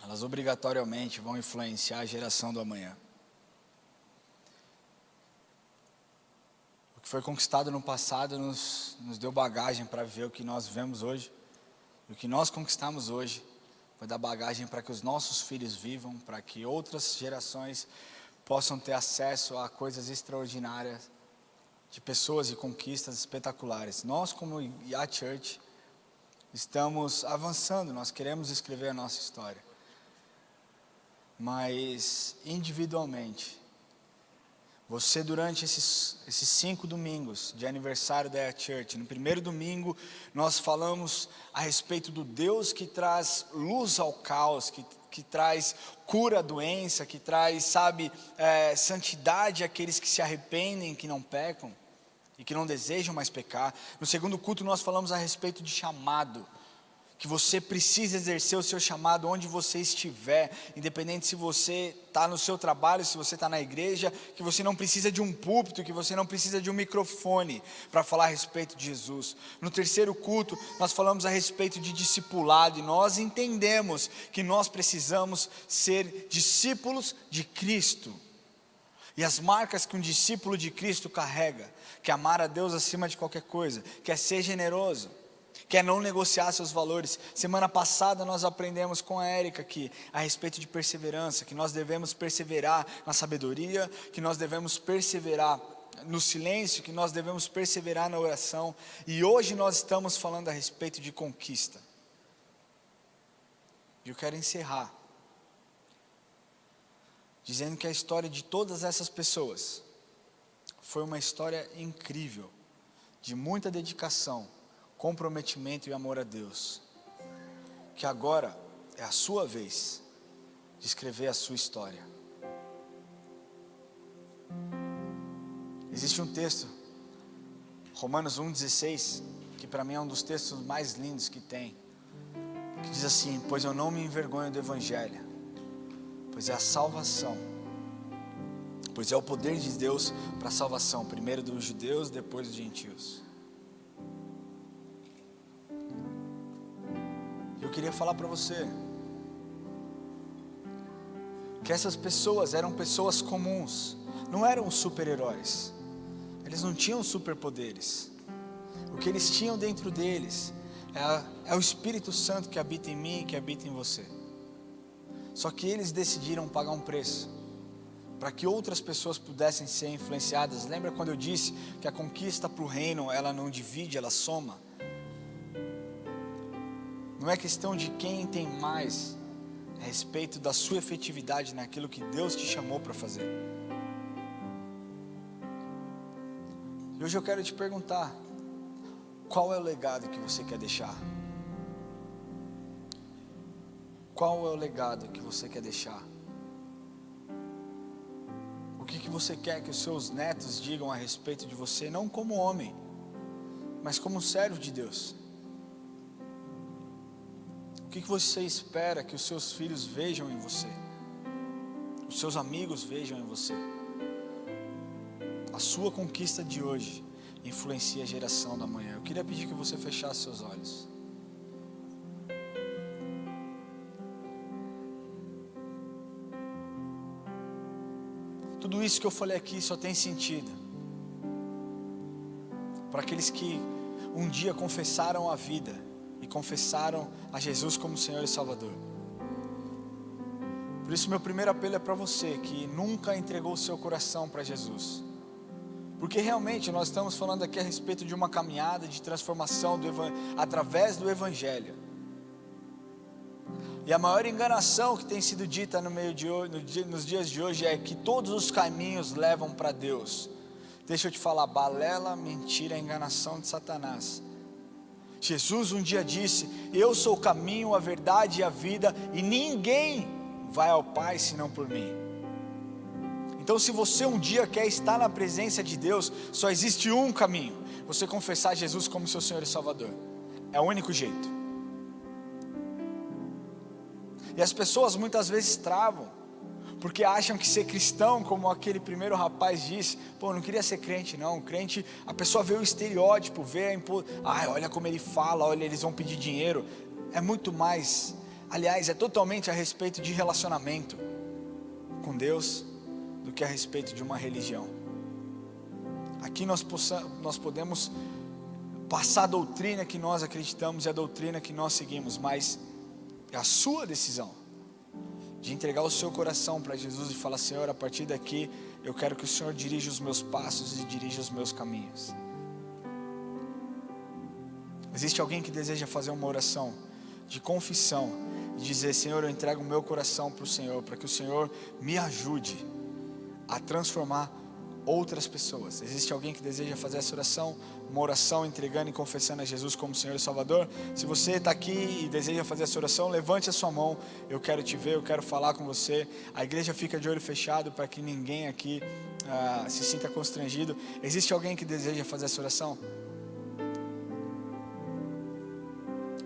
elas obrigatoriamente vão influenciar a geração do amanhã. O que foi conquistado no passado nos deu bagagem para viver o que nós vivemos hoje. E o que nós conquistamos hoje vai dar bagagem para que os nossos filhos vivam, para que outras gerações possam ter acesso a coisas extraordinárias, de pessoas e conquistas espetaculares. Nós, como Yacht Church, estamos avançando, nós queremos escrever a nossa história. Mas, individualmente, você durante esses 5 domingos de aniversário da Yacht Church, no primeiro domingo nós falamos a respeito do Deus que traz luz ao caos, que traz cura à doença, que traz, santidade àqueles que se arrependem, que não pecam e que não desejam mais pecar. No segundo culto nós falamos a respeito de chamado, que você precisa exercer o seu chamado onde você estiver, independente se você está no seu trabalho, se você está na igreja, que você não precisa de um púlpito, que você não precisa de um microfone para falar a respeito de Jesus. No terceiro culto nós falamos a respeito de discipulado e nós entendemos que nós precisamos ser discípulos de Cristo. E as marcas que um discípulo de Cristo carrega, que é amar a Deus acima de qualquer coisa, que é ser generoso, que é não negociar seus valores. Semana passada nós aprendemos com a Érica aqui a respeito de perseverança, que nós devemos perseverar na sabedoria, que nós devemos perseverar no silêncio, que nós devemos perseverar na oração. E hoje nós estamos falando a respeito de conquista. E eu quero encerrar dizendo que a história de todas essas pessoas foi uma história incrível, de muita dedicação, comprometimento e amor a Deus. Que agora é a sua vez de escrever a sua história. Existe um texto, Romanos 1,16, que para mim é um dos textos mais lindos que tem, que diz assim: pois eu não me envergonho do Evangelho, pois é a salvação, pois é o poder de Deus para a salvação, primeiro dos judeus, depois dos gentios. Eu queria falar para você que essas pessoas eram pessoas comuns, não eram super-heróis, eles não tinham superpoderes. O que eles tinham dentro deles é o Espírito Santo que habita em mim e que habita em você. Só que eles decidiram pagar um preço para que outras pessoas pudessem ser influenciadas. Lembra quando eu disse que a conquista para o reino, ela não divide, ela soma? Não é questão de quem tem mais, é a respeito da sua efetividade naquilo que Deus te chamou para fazer. E hoje eu quero te perguntar, qual é o legado que você quer deixar? Qual é o legado que você quer deixar? O que você quer que os seus netos digam a respeito de você, não como homem, mas como servo de Deus? O que você espera que os seus filhos vejam em você? os seus amigos vejam em você. A sua conquista de hoje influencia a geração da manhã. Eu queria pedir que você fechasse seus olhos. Tudo isso que eu falei aqui só tem sentido para aqueles que um dia confessaram a vida e confessaram a Jesus como Senhor e Salvador. Por isso meu primeiro apelo é para você que nunca entregou o seu coração para Jesus. Porque realmente nós estamos falando aqui a respeito de uma caminhada de transformação através do Evangelho. E a maior enganação que tem sido dita nos dias de hoje é que todos os caminhos levam para Deus. Deixa eu te falar, balela, mentira, enganação de Satanás. Jesus um dia disse: eu sou o caminho, a verdade e a vida, e ninguém vai ao Pai senão por mim. Então se você um dia quer estar na presença de Deus, só existe um caminho: você confessar Jesus como seu Senhor e Salvador. É o único jeito. E as pessoas muitas vezes travam, porque acham que ser cristão, como aquele primeiro rapaz disse, pô, não queria ser crente não, crente, a pessoa vê o estereótipo, olha como ele fala, olha, eles vão pedir dinheiro. É muito mais, aliás, é totalmente a respeito de relacionamento com Deus, do que a respeito de uma religião. Aqui nós podemos passar a doutrina que nós acreditamos e a doutrina que nós seguimos, mas é a sua decisão de entregar o seu coração para Jesus e falar: Senhor, a partir daqui eu quero que o Senhor dirija os meus passos e dirija os meus caminhos. Existe alguém que deseja fazer uma oração de confissão e dizer: Senhor, eu entrego o meu coração para o Senhor, para que o Senhor me ajude a transformar outras pessoas. Existe alguém que deseja fazer essa oração, uma oração entregando e confessando a Jesus como Senhor e Salvador? Se você está aqui e deseja fazer essa oração, levante a sua mão. Eu quero te ver, eu quero falar com você. A igreja fica de olho fechado para que ninguém aqui se sinta constrangido. Existe alguém que deseja fazer essa oração?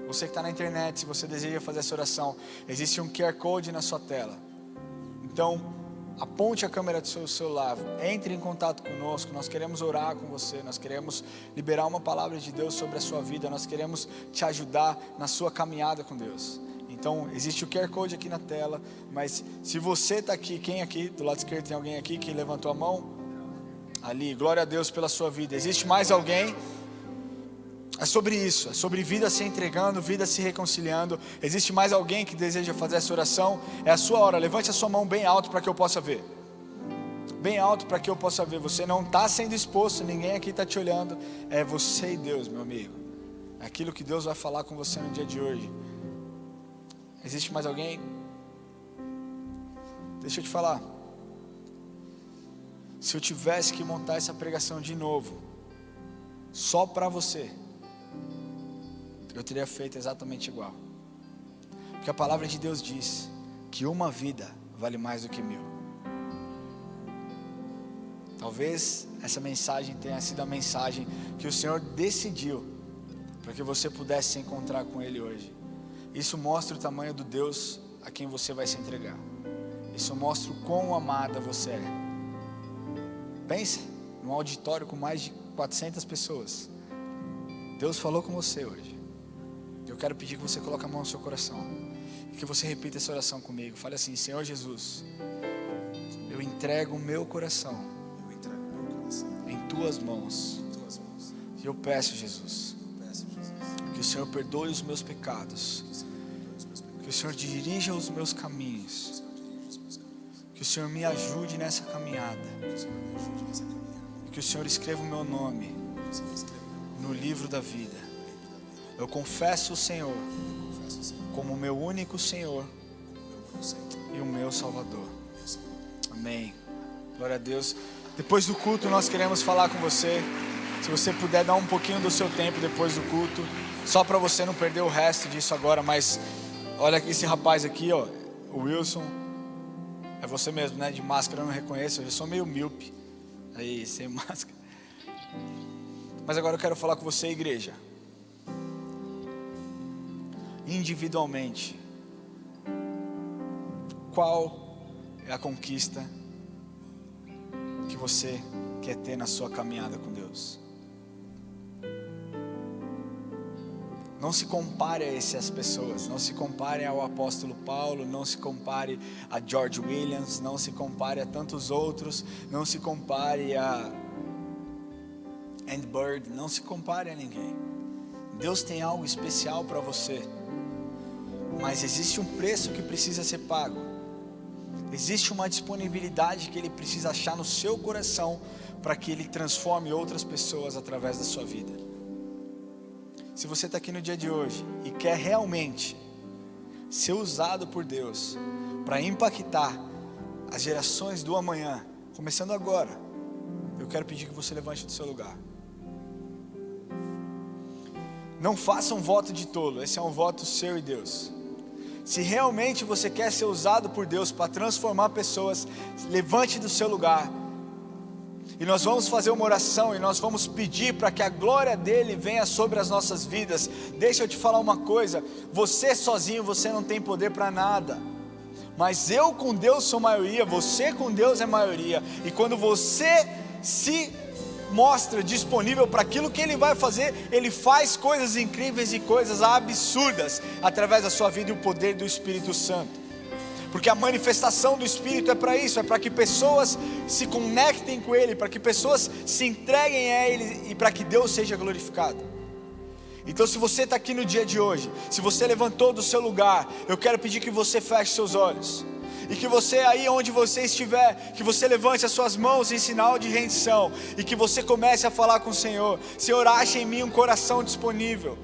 Você que está na internet, se você deseja fazer essa oração, existe um QR Code na sua tela. Então aponte a câmera do seu celular, entre em contato conosco. Nós queremos orar com você, nós queremos liberar uma palavra de Deus sobre a sua vida, nós queremos te ajudar na sua caminhada com Deus. Então existe o QR Code aqui na tela, mas se você está aqui, quem aqui, do lado esquerdo tem alguém aqui que levantou a mão? Ali, glória a Deus pela sua vida. Existe mais alguém? É sobre isso, é sobre vida se entregando, vida se reconciliando. Existe mais alguém que deseja fazer essa oração? É a sua hora, levante a sua mão bem alto para que eu possa ver. Bem alto para que eu possa ver. Você não está sendo exposto, ninguém aqui está te olhando. É você e Deus, meu amigo. É aquilo que Deus vai falar com você no dia de hoje. Existe mais alguém? Deixa eu te falar. Se eu tivesse que montar essa pregação de novo, só para você, eu teria feito exatamente igual. Porque a palavra de Deus diz que uma vida vale mais do que 1000. Talvez essa mensagem tenha sido a mensagem que o Senhor decidiu para que você pudesse se encontrar com Ele hoje. Isso mostra o tamanho do Deus a quem você vai se entregar. Isso mostra o quão amada você é. Pense num auditório com mais de 400 pessoas. Deus falou com você hoje. Eu quero pedir que você coloque a mão no seu coração e que você repita essa oração comigo. Fale assim: Senhor Jesus, eu entrego o meu coração em tuas mãos. E eu peço, Jesus, que o Senhor perdoe os meus pecados, que o Senhor dirija os meus caminhos, que o Senhor me ajude nessa caminhada, e que o Senhor escreva o meu nome no livro da vida. Eu confesso o Senhor como o meu único Senhor e o meu Salvador. Amém. Glória a Deus. Depois do culto nós queremos falar com você. Se você puder dar um pouquinho do seu tempo depois do culto, só para você não perder o resto disso agora. Mas olha esse rapaz aqui, ó, o Wilson. É você mesmo, né? De máscara eu não reconheço. Eu sou meio míope aí, sem máscara. Mas agora eu quero falar com você, igreja. Individualmente, qual é a conquista que você quer ter na sua caminhada com Deus? Não se compare a essas pessoas, não se compare ao apóstolo Paulo, não se compare a George Williams, não se compare a tantos outros, não se compare a Andy Bird, não se compare a ninguém. Deus tem algo especial para você, mas existe um preço que precisa ser pago, existe uma disponibilidade que Ele precisa achar no seu coração para que Ele transforme outras pessoas através da sua vida. Se você está aqui no dia de hoje e quer realmente ser usado por Deus para impactar as gerações do amanhã, começando agora, eu quero pedir que você levante do seu lugar. Não faça um voto de tolo, esse é um voto seu e Deus. Se realmente você quer ser usado por Deus para transformar pessoas, levante do seu lugar. E nós vamos fazer uma oração e nós vamos pedir para que a glória dele venha sobre as nossas vidas. Deixa eu te falar uma coisa, você sozinho, você não tem poder para nada. Mas eu com Deus sou maioria, você com Deus é maioria. E quando você se mostra disponível para aquilo que Ele vai fazer, Ele faz coisas incríveis e coisas absurdas através da sua vida e o poder do Espírito Santo. Porque a manifestação do Espírito é para isso, é para que pessoas se conectem com Ele, para que pessoas se entreguem a Ele e para que Deus seja glorificado. Então, se você está aqui no dia de hoje, se você levantou do seu lugar, eu quero pedir que você feche seus olhos. E que você aí onde você estiver, que você levante as suas mãos em sinal de rendição. E que você comece a falar com o Senhor. Senhor, acha em mim um coração disponível.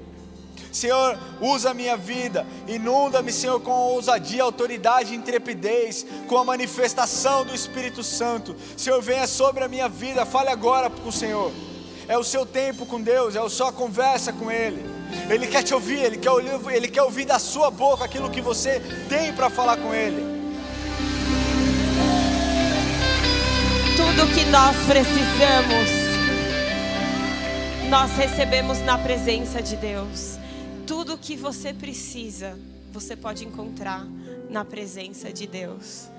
Senhor, usa a minha vida, inunda-me, Senhor, com ousadia, autoridade e intrepidez, com a manifestação do Espírito Santo. Senhor, venha sobre a minha vida, fale agora com o Senhor. É o seu tempo com Deus, é a sua conversa com Ele. Ele quer te ouvir, Ele quer ouvir da sua boca aquilo que você tem para falar com Ele. Tudo que nós precisamos, nós recebemos na presença de Deus. Tudo que você precisa, você pode encontrar na presença de Deus.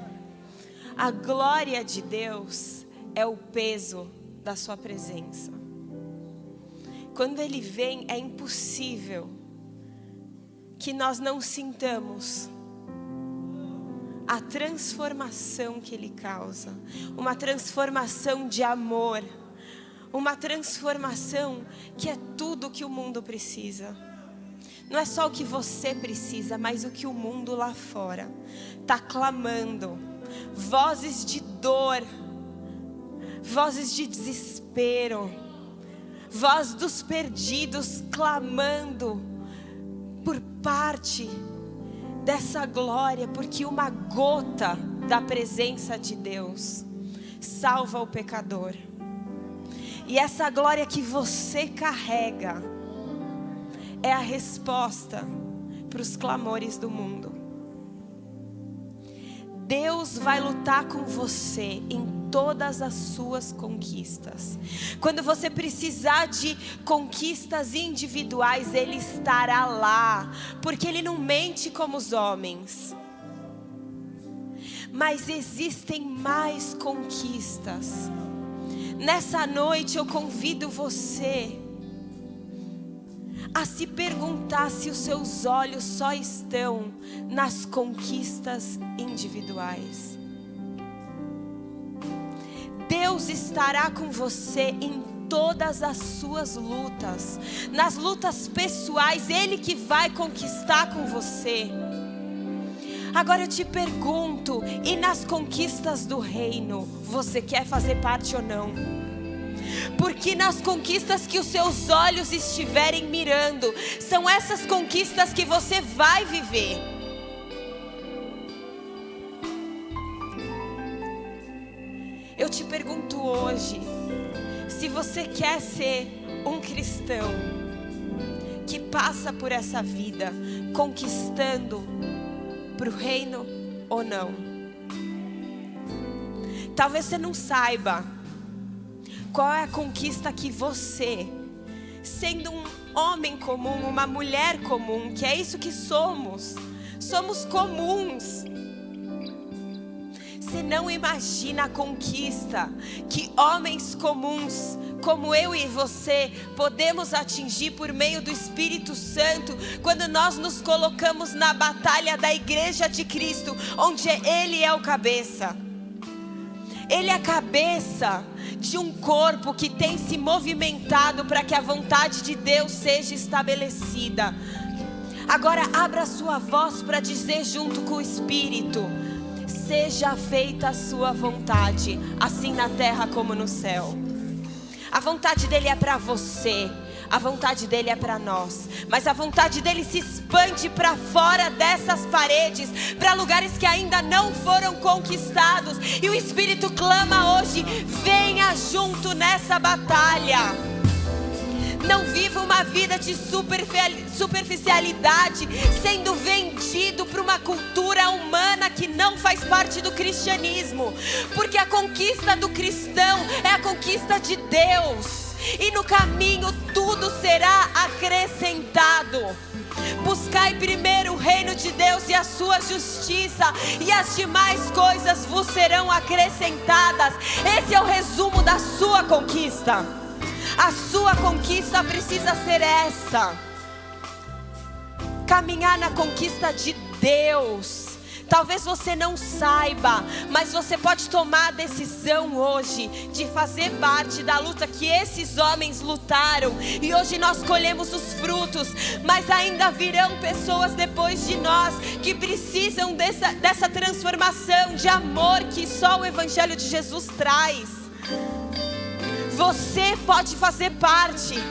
A glória de Deus é o peso da sua presença. Quando Ele vem, é impossível que nós não sintamos a transformação que Ele causa. Uma transformação de amor. Uma transformação que é tudo que o mundo precisa. Não é só o que você precisa, mas o que o mundo lá fora está clamando. Vozes de dor, vozes de desespero, voz dos perdidos clamando por parte dessa glória, porque uma gota da presença de Deus salva o pecador. E essa glória que você carrega é a resposta para os clamores do mundo. Deus vai lutar com você em todas as suas conquistas. Quando você precisar de conquistas individuais, Ele estará lá, porque Ele não mente como os homens. Mas existem mais conquistas. Nessa noite eu convido você a se perguntar se os seus olhos só estão nas conquistas individuais. Deus estará com você em todas as suas lutas, nas lutas pessoais, Ele que vai conquistar com você. Agora eu te pergunto, e nas conquistas do reino, você quer fazer parte ou não? Porque nas conquistas que os seus olhos estiverem mirando, são essas conquistas que você vai viver. Eu te pergunto hoje, se você quer ser um cristão que passa por essa vida conquistando para o reino ou não. Talvez você não saiba qual é a conquista que você, sendo um homem comum, uma mulher comum, que é isso que somos comuns. Você não imagina a conquista que homens comuns como eu e você podemos atingir por meio do Espírito Santo quando nós nos colocamos na batalha da igreja de Cristo, onde Ele é o cabeça. Ele é a cabeça de um corpo que tem se movimentado para que a vontade de Deus seja estabelecida. Agora abra sua voz para dizer junto com o Espírito: seja feita a sua vontade, assim na terra como no céu. A vontade dele é para você, a vontade dele é para nós, mas a vontade dele se expande para fora dessas paredes, para lugares que ainda não foram conquistados. E o Espírito clama hoje: venha junto nessa batalha. Não viva uma vida de superficialidade, sendo vendido para uma cultura humana que não faz parte do cristianismo. Porque a conquista do cristão é a conquista de Deus. E no caminho tudo será acrescentado. Buscai primeiro o reino de Deus e a sua justiça, e as demais coisas vos serão acrescentadas. Esse é o resumo da sua conquista. A sua conquista precisa ser essa: caminhar na conquista de Deus. Talvez você não saiba, mas você pode tomar a decisão hoje de fazer parte da luta que esses homens lutaram. E hoje nós colhemos os frutos, mas ainda virão pessoas depois de nós que precisam dessa transformação de amor que só o Evangelho de Jesus traz. Você pode fazer parte.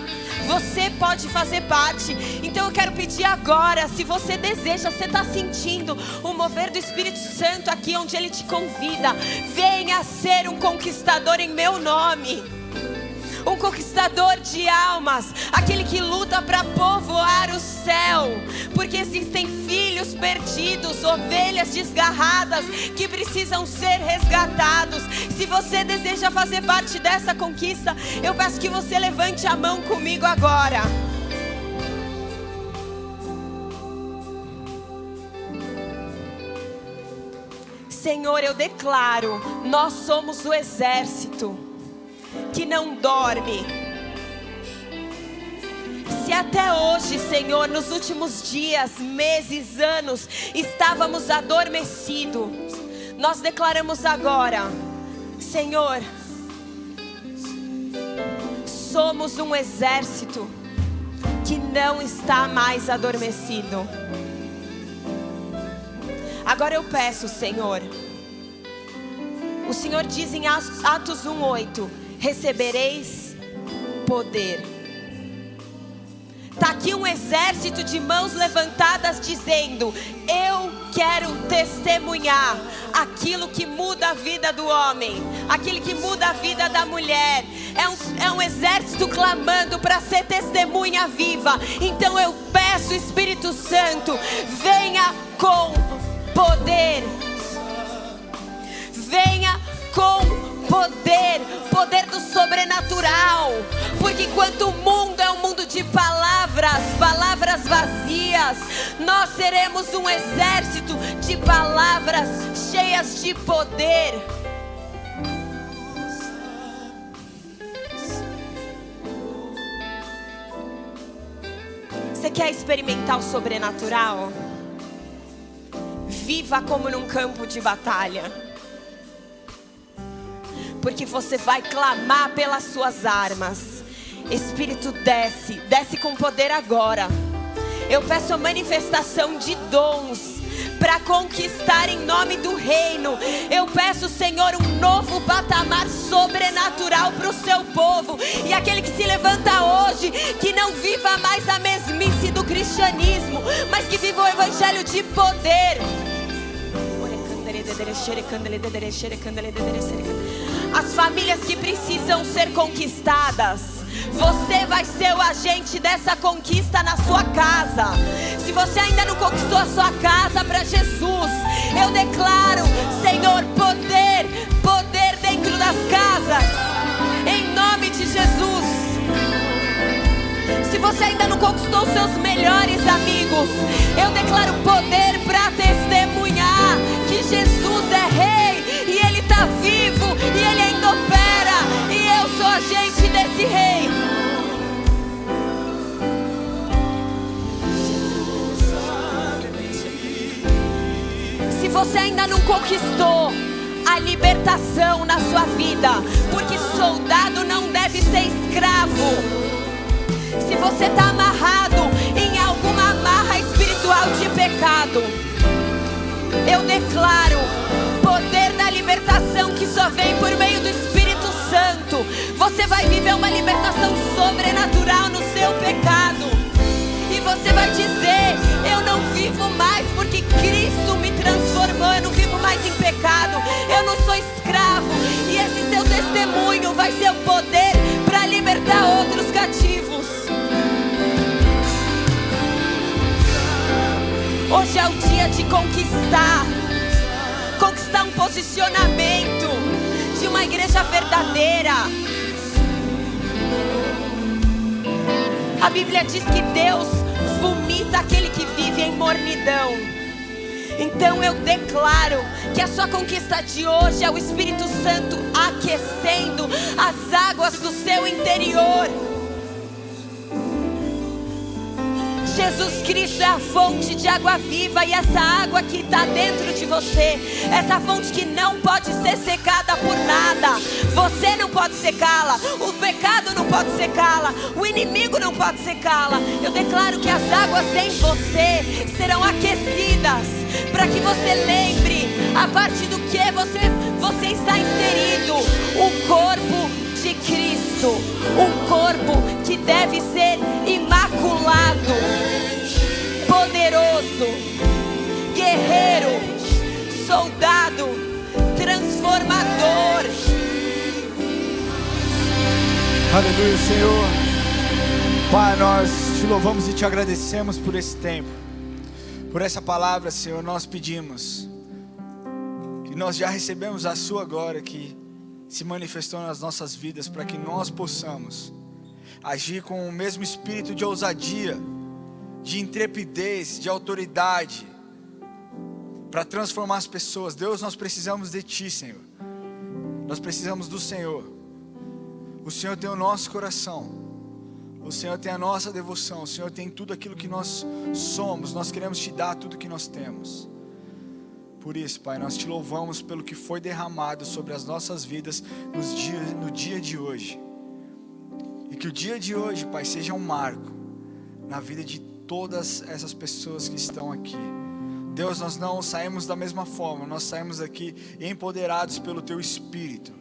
Você pode fazer parte. Então eu quero pedir agora, se você deseja, você está sentindo o mover do Espírito Santo aqui onde Ele te convida, venha ser um conquistador em meu nome. Um conquistador de almas, aquele que luta para povoar o céu, porque existem filhos perdidos, ovelhas desgarradas que precisam ser resgatados. Se você deseja fazer parte dessa conquista, eu peço que você levante a mão comigo agora. Senhor, eu declaro, nós somos o exército que não dorme. Se até hoje, Senhor, nos últimos dias, meses, anos, estávamos adormecidos, nós declaramos agora, Senhor, somos um exército que não está mais adormecido. Agora eu peço, Senhor, o Senhor diz em Atos 1:8, recebereis poder. Está aqui um exército de mãos levantadas dizendo: eu quero testemunhar aquilo que muda a vida do homem, aquilo que muda a vida da mulher. É um exército clamando para ser testemunha viva. Então eu peço, Espírito Santo, venha com poder. Venha com poder, poder do sobrenatural, porque enquanto o mundo é um mundo de palavras vazias, nós seremos um exército de palavras cheias de poder. Você quer experimentar o sobrenatural? Viva como num campo de batalha. Porque você vai clamar pelas suas armas. Espírito, desce com poder agora. Eu peço a manifestação de dons para conquistar em nome do reino. Eu peço, Senhor, um novo patamar sobrenatural para o seu povo. E aquele que se levanta hoje, que não viva mais a mesmice do cristianismo, mas que viva o evangelho de poder. As famílias que precisam ser conquistadas, você vai ser o agente dessa conquista na sua casa. Se você ainda não conquistou a sua casa para Jesus, eu declaro, Senhor, poder dentro das casas, em nome de Jesus. Se você ainda não conquistou seus melhores amigos, eu declaro poder para testemunhar que Jesus é Rei e libertação na sua vida, porque soldado não deve ser escravo. Se você está amarrado em alguma amarra espiritual de pecado, eu declaro poder da libertação que só vem por meio do Espírito Santo. Você vai viver uma libertação sobrenatural no seu pecado. E você vai dizer: eu não vivo mais porque Cristo me transformou. Eu não vivo mais em pecado. Eu não sou escravo. E esse seu testemunho vai ser o poder para libertar outros cativos. Hoje é o dia de conquistar um posicionamento de uma igreja verdadeira. A Bíblia diz que Deus vomita aquele que vive em mornidão. Então eu declaro que a sua conquista de hoje é o Espírito Santo aquecendo as águas do seu interior. Jesus Cristo é a fonte de água viva, e essa água que está dentro de você, essa fonte que não pode ser secada por nada. Você não pode secá-la, o pecado não pode secá-la, o inimigo não pode secá-la. Eu declaro que as águas em você serão aquecidas, para que você lembre a partir do que você está inserido. O corpo de Cristo, um corpo que deve ser imaculado, poderoso, guerreiro, soldado, transformador. Aleluia, Senhor. Pai, nós te louvamos e te agradecemos por esse tempo, por essa palavra, Senhor. Nós pedimos, e nós já recebemos a sua glória que se manifestou nas nossas vidas, para que nós possamos agir com o mesmo espírito de ousadia, de intrepidez, de autoridade, para transformar as pessoas. Deus, nós precisamos de Ti, Senhor. Nós precisamos do Senhor. O Senhor tem o nosso coração, o Senhor tem a nossa devoção, o Senhor tem tudo aquilo que nós somos. Nós queremos Te dar tudo que nós temos. Por isso, Pai, nós Te louvamos pelo que foi derramado sobre as nossas vidas no dia de hoje. E que o dia de hoje, Pai, seja um marco na vida de todas essas pessoas que estão aqui. Deus, nós não saímos da mesma forma, nós saímos aqui empoderados pelo Teu Espírito.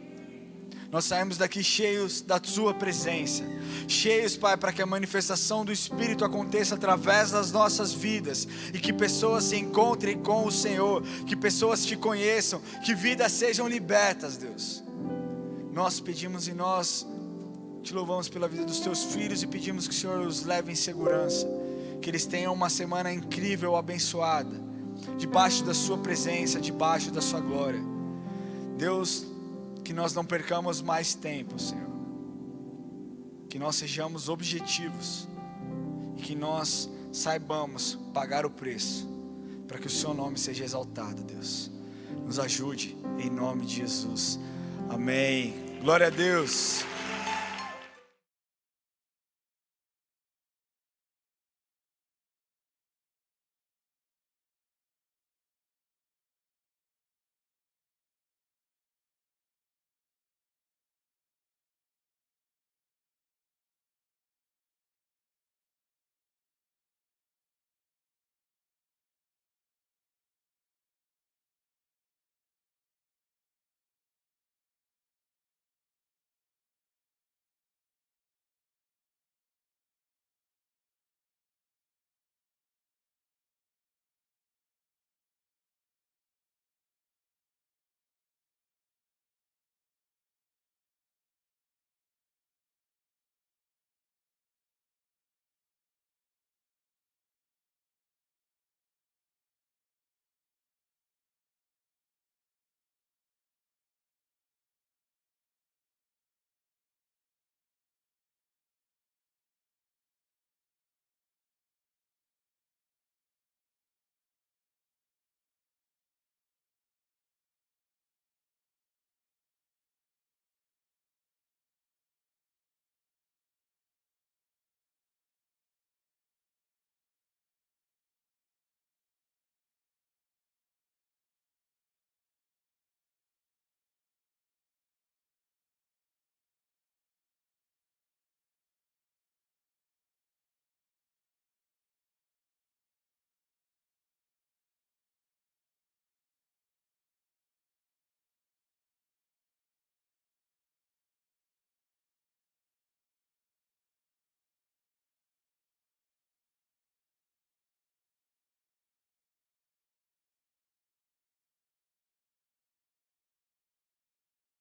Nós saímos daqui cheios da Sua presença, cheios, Pai, para que a manifestação do Espírito aconteça através das nossas vidas, e que pessoas se encontrem com o Senhor, que pessoas Te conheçam, que vidas sejam libertas, Deus. Nós pedimos e nós Te louvamos pela vida dos Teus filhos, e pedimos que o Senhor os leve em segurança, que eles tenham uma semana incrível, abençoada, debaixo da Sua presença, debaixo da Sua glória. Deus, que nós não percamos mais tempo, Senhor. Que nós sejamos objetivos e que nós saibamos pagar o preço para que o Seu nome seja exaltado, Deus. Nos ajude em nome de Jesus. Amém. Glória a Deus.